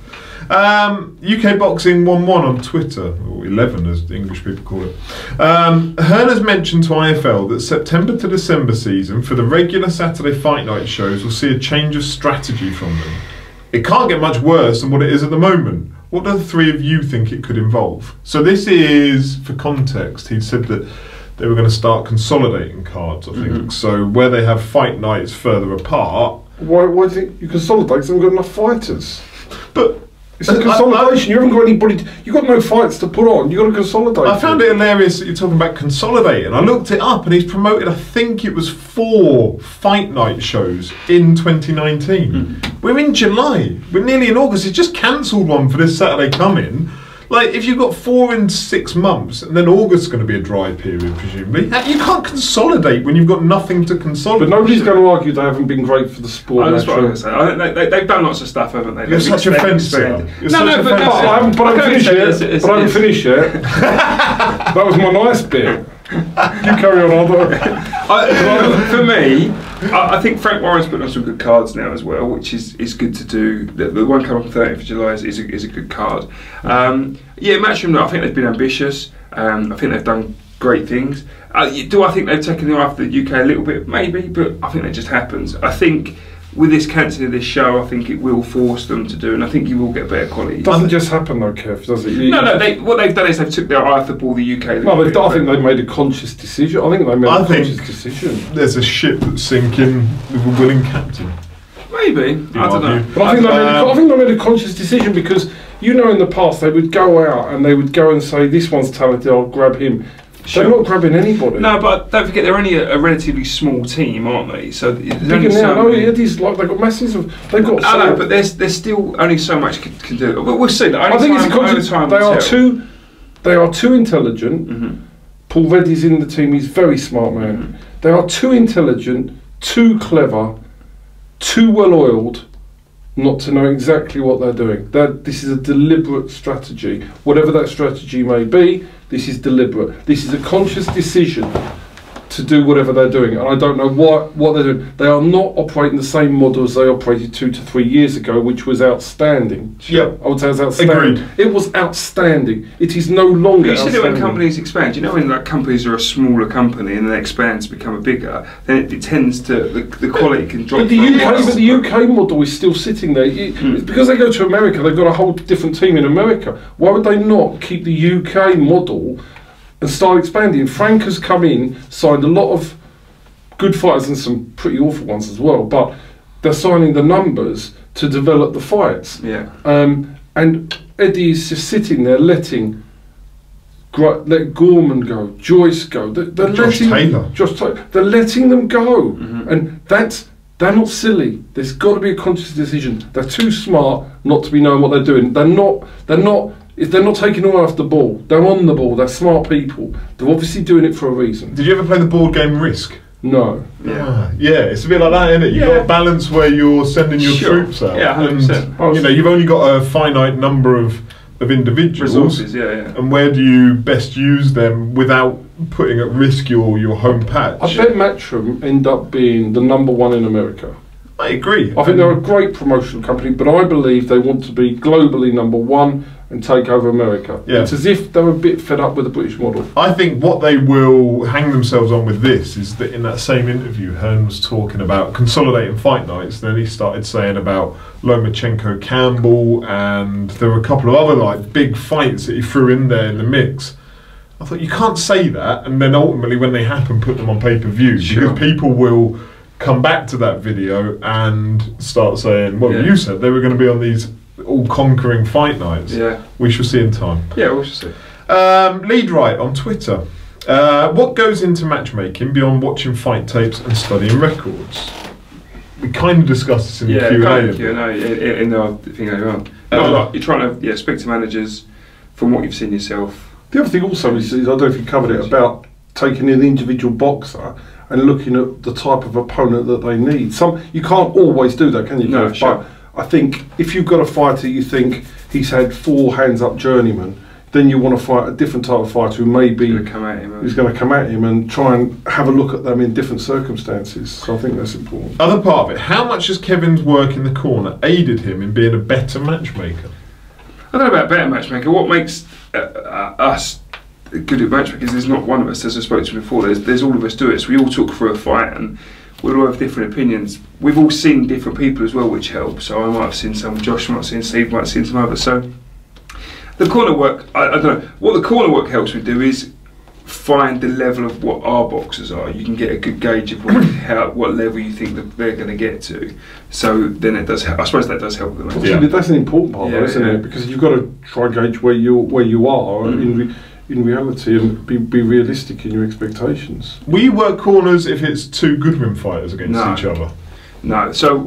UK Boxing 11 on Twitter, or 11 as the English people call it. Hearn has mentioned to IFL that September to December season for the regular Saturday fight night shows will see a change of strategy from them. It can't get much worse than what it is at the moment. What do the 3 of you think it could involve? So this is, for context, he said that they were going to start consolidating cards, I think. So where they have fight nights further apart. Why do you think you consolidate? Because they've got enough fighters. But It's a consolidation. You haven't got anybody. You've got no fights to put on. You've got to consolidate. I found it hilarious that you're talking about consolidating. I looked it up, and he's promoted, I think it was 4 fight night shows in 2019. We're in July. We're nearly in August. He's just cancelled one for this Saturday coming. Like, if you've got 4 in 6 months, and then August's going to be a dry period, presumably, you can't consolidate when you've got nothing to consolidate. But nobody's going to argue they haven't been great for the sport. That's what I'm going to say. They've done lots of stuff, haven't they? You're such a fencer. I haven't finished yet. But I haven't finished yet. That was my nice bit. You carry on, for me, I think Frank Warren's putting on some good cards now as well, which is good to do. The one coming on 30th of July is a good card. Matchroom, I think they've been ambitious. I think they've done great things. Do I think they've taken them after the UK a little bit? Maybe, but I think that just happens. I think with this cancelling of this show, I think it will force them to do, and I think you will get better quality. It doesn't just happen though, Kev, does it? No. What they've done is they've took their eye off the ball, the UK. No, but I think they made a conscious decision. I think they made a conscious decision. There's a ship that's sinking with a willing captain. Maybe. I don't know. But I think they made a conscious decision because, in the past they would go out and they would go and say, this one's talented, I'll grab him. Sure. They're not grabbing anybody. No, but don't forget they're only a relatively small team, aren't they? So they've got masses of. They've got. I know, but there's still only so much can do. But we'll see. I think it's a conscious. They are too intelligent. Paul Reddy's in the team. He's a very smart man. They are too intelligent, too clever, too well oiled, not to know exactly what they're doing. This is a deliberate strategy. Whatever that strategy may be, this is deliberate. This is a conscious decision to do whatever they're doing. And I don't know what they're doing. They are not operating the same model as they operated 2 to 3 years ago, which was outstanding. Yeah, I would say it was outstanding. Agreed. It was outstanding. It is no longer outstanding. You see it when companies expand. When companies are a smaller company and they expand to become a bigger, then it tends to, the quality can drop. But the UK model is still sitting there. It's because they go to America, they've got a whole different team in America. Why would they not keep the UK model and start expanding? Frank has come in, signed a lot of good fighters and some pretty awful ones as well, but they're signing the numbers to develop the fights. Yeah. And Eddie is just sitting there let Gorman go, Joyce go. They're Josh Taylor. They're letting them go, and they're not silly. There's got to be a conscious decision. They're too smart not to be knowing what they're doing. They're not taking all off the ball. They're on the ball. They're smart people. They're obviously doing it for a reason. Did you ever play the board game Risk? No. Yeah, it's a bit like that, isn't it? You've got a balance where you're sending your troops out. Yeah, 100%. And, you've only got a finite number of individuals. Resources, yeah. And where do you best use them without putting at risk your home patch? I bet Matchroom end up being the #1 in America. I agree. I think they're a great promotional company, but I believe they want to be globally #1 and take over America. Yeah. It's as if they're a bit fed up with the British model. I think what they will hang themselves on with this is that in that same interview, Hearn was talking about consolidating fight nights. Then he started saying about Lomachenko Campbell, and there were a couple of other big fights that he threw in there in the mix. I thought, you can't say that, and then ultimately when they happen, put them on pay-per-view, because people will come back to that video and start saying, well, you said they were going to be on these all-conquering fight nights. Yeah. We shall see in time. Yeah, we shall see. Lead Right on Twitter. What goes into matchmaking beyond watching fight tapes and studying records? We kind of discussed this in the Q&A. In the thing going on. You're trying to speak to managers from what you've seen yourself. The other thing also is, I don't know if you covered it, about taking an individual boxer and looking at the type of opponent that they need. You can't always do that, can you? No, sure. But I think if you've got a fighter you think he's had 4 hands-up journeymen, then you want to fight a different type of fighter who maybe who's going to come at him and try and have a look at them in different circumstances. So I think that's important. Other part of it, how much has Kevin's work in the corner aided him in being a better matchmaker? I don't know about better matchmaker. What makes us good at matchmakers, there's not one of us, as I spoke to before, there's all of us do it. So we all talk through a fight and we all have different opinions. We've all seen different people as well, which helps. So I might have seen some, Josh might have seen, Steve might have seen some others. So the corner work, I don't know, what the corner work helps me do is find the level of what our boxers are, you can get a good gauge of what level you think that they're going to get to. So then it does help. I suppose that does help them. Yeah. That's an important part, though, isn't it? Because you've got to try and gauge where you are in reality and be realistic in your expectations. Will you work corners if it's two Goodwin fighters against each other? No. So,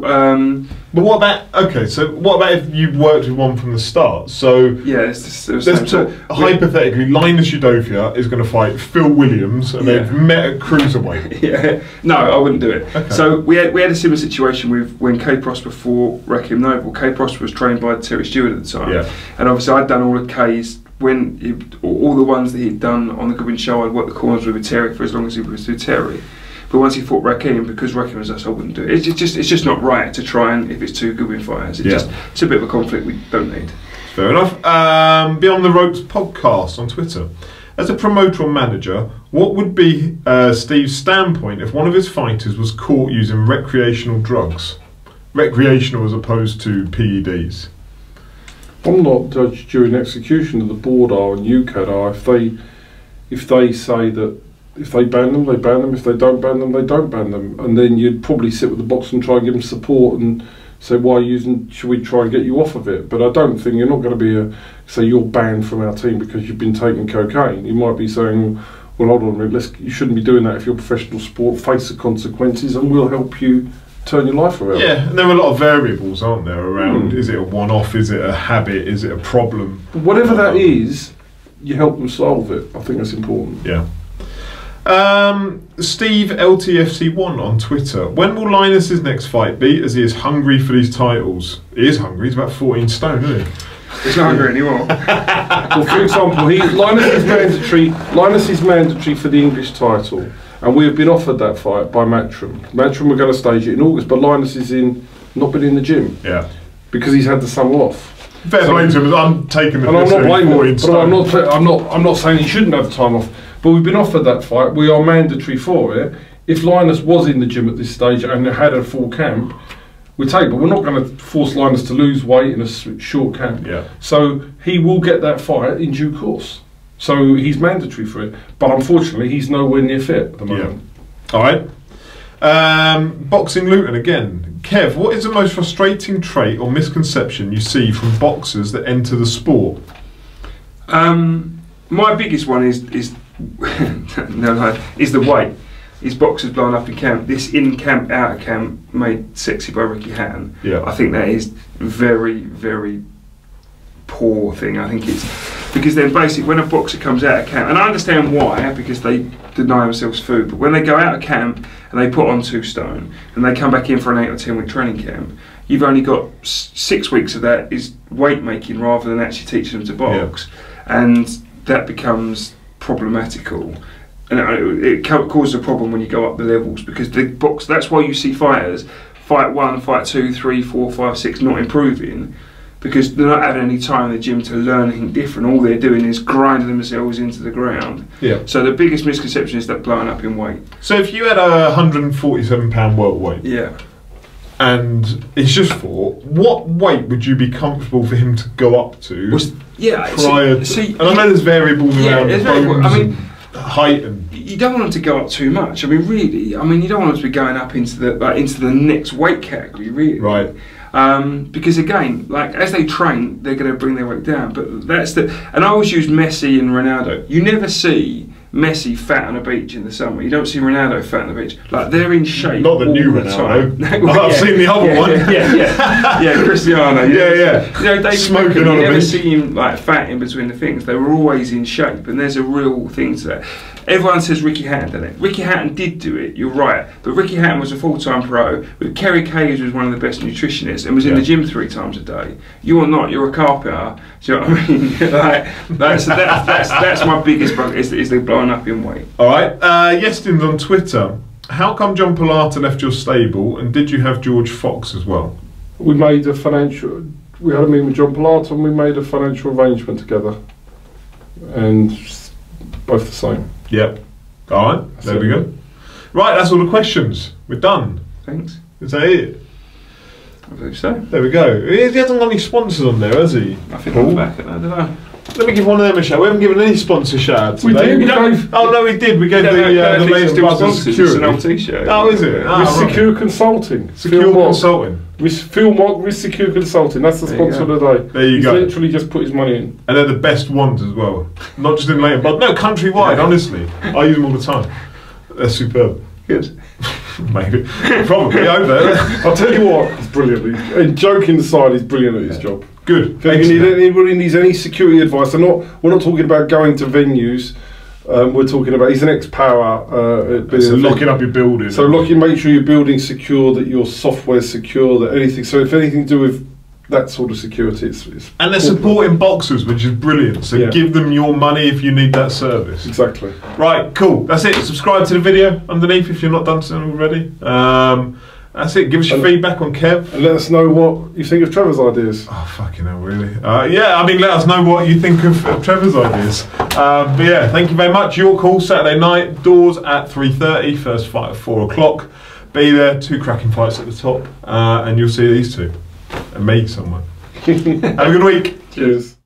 but what about if you worked with one from the start? So yeah, hypothetically, Linus Udofia is going to fight Phil Williams, and they've met at cruiserweight. Yeah, no, I wouldn't do it. Okay. So we had a similar situation with when Kay Prosper fought Raheem Noble. Kay Prosper was trained by Terry Stewart at the time, and obviously I'd done all of Kay's. All the ones that he'd done on the Goodwin show, I'd worked the corners with Terry for as long as he was with Terry. But once he fought Raheem, because Raheem was us, I wouldn't do it. It's just not right to try and if it's two Goodwin fighters. It's a bit of a conflict we don't need. Fair enough. Beyond the Ropes podcast on Twitter. As a promoter or manager, what would be Steve's standpoint if one of his fighters was caught using recreational drugs? Recreational as opposed to PEDs. I'm not judged during execution of the board are and UCAD are. If they say that if they ban them, they ban them. If they don't ban them, they don't ban them. And then you'd probably sit with the boxer and try and give them support and say, why are you using, should we try and get you off of it? But I don't think you're not going to be say you're banned from our team because you've been taking cocaine. You might be saying, well, hold on a minute, you shouldn't be doing that if you're a professional sport, face the consequences and we'll help you turn your life around. Yeah, and there are a lot of variables, aren't there, around is it a one-off, is it a habit, is it a problem? But whatever that is, you help them solve it. I think that's important. Yeah. Steve LTFC1 on Twitter. When will Linus's next fight be, as he is hungry for these titles? He is hungry, he's about 14 stone, isn't he? He's not hungry anymore. Well, for example, Linus is mandatory for the English title, and we have been offered that fight by Matchroom. Matchroom were going to stage it in August, but Linus is not been in the gym. Yeah. Because he's had the summer off. Fair play to him. I'm taking the and I'm not blaming him, but I'm not saying he shouldn't have the time off. But we've been offered that fight. We are mandatory for it. If Linus was in the gym at this stage and had a full camp, we take. But we're not going to force Linus to lose weight in a short camp. Yeah. So he will get that fight in due course. So he's mandatory for it. But unfortunately, he's nowhere near fit at the moment. Yeah. All right. Boxing Luton again. Kev, what is the most frustrating trait or misconception you see from boxers that enter the sport? My biggest one is the weight. Is boxers blown up in camp. This in camp, out of camp, made sexy by Ricky Hatton. Yeah. I think that is very, very poor thing. I think it's because then basically when a boxer comes out of camp, and I understand why, because they deny themselves food, but when they go out of camp and they put on 2 stone and they come back in for an 8 or 10 week training camp, you've only got 6 weeks of that is weight making rather than actually teaching them to box, and that becomes problematical. And it causes a problem when you go up the levels, because the box. That's why you see fighters fight 1, fight 2, 3, 4, 5, 6 not improving, because they're not having any time in the gym to learn anything different. All they're doing is grinding themselves into the ground. Yeah. So the biggest misconception is that blowing up in weight. So if you had a £147 welterweight, yeah, and it's just fought, what weight would you be comfortable for him to go up to? Prior to, and I know there's variables around bones, I mean, height, and you don't want them to go up too much. I mean, really, I mean, you don't want them to be going up into the next weight category, really. Right. Because again, like as they train, they're going to bring their weight down. But that's and I always use Messi and Ronaldo. You never see Messi fat on a beach in the summer. You don't see Ronaldo fat on the beach. Like they're in shape. Not the all new the Ronaldo. time. I've seen the other one. Yeah, Cristiano. Yeah. You know, David Smoking Beckham, on you a never beach. see him like fat in between the things. They were always in shape, and there's a real thing to that. Everyone says Ricky Hatton, doesn't it? Ricky Hatton did do it, you're right. But Ricky Hatton was a full-time pro, but Kerry Cage was one of the best nutritionists and was in the gym 3 times a day. You're not, you're a carpenter. Do you know what I mean? That's my biggest bug, is the blowing up in weight. Alright, Yestin's on Twitter. How come John Pilata left your stable, and did you have George Fox as well? We had a meeting with John Pilata and we made a financial arrangement together. And both the same. Yep. Alright, there we go. Right, that's all the questions. We're done. Thanks. Is that it? I believe so. There we go. He hasn't got any sponsors on there, has he? I think I'm back at that, did I? Let me give one of them a shout. We haven't given any sponsor shout-outs today. We gave. Oh no, we did. We gave the latest Buzzer security. T-shirt. Oh, is it? With Secure Consulting. Secure Consulting. With Phil Mock with Secure Consulting. That's the sponsor of the day. There you go. He's literally just put his money in. And they're the best ones as well. Not just in Leighton, but no, countrywide. Honestly, I use them all the time. They're superb. Good. Maybe. Probably over there. I'll tell you what, he's brilliant. And joking aside, he's brilliant at his job. Good. If anybody needs any security advice, we're not talking about going to venues. We're talking about, he's an ex-power. So locking up your building. So make sure your building's secure, that your software's secure, that anything. So if anything to do with that sort of security, it's and they're supporting boxers, which is brilliant. So give them your money if you need that service. Exactly. Right, cool. That's it. Subscribe to the video underneath if you're not done so already. That's it. Give us your feedback on Kev. And let us know what you think of Trevor's ideas. Oh, fucking hell, really? Yeah, I mean, let us know what you think of Trevor's ideas. But yeah, thank you very much. Your call, Saturday night. Doors at 3:30. First fight at 4 o'clock. Be there. 2 cracking fights at the top. And you'll see these two. And me somewhere. Have a good week. Cheers.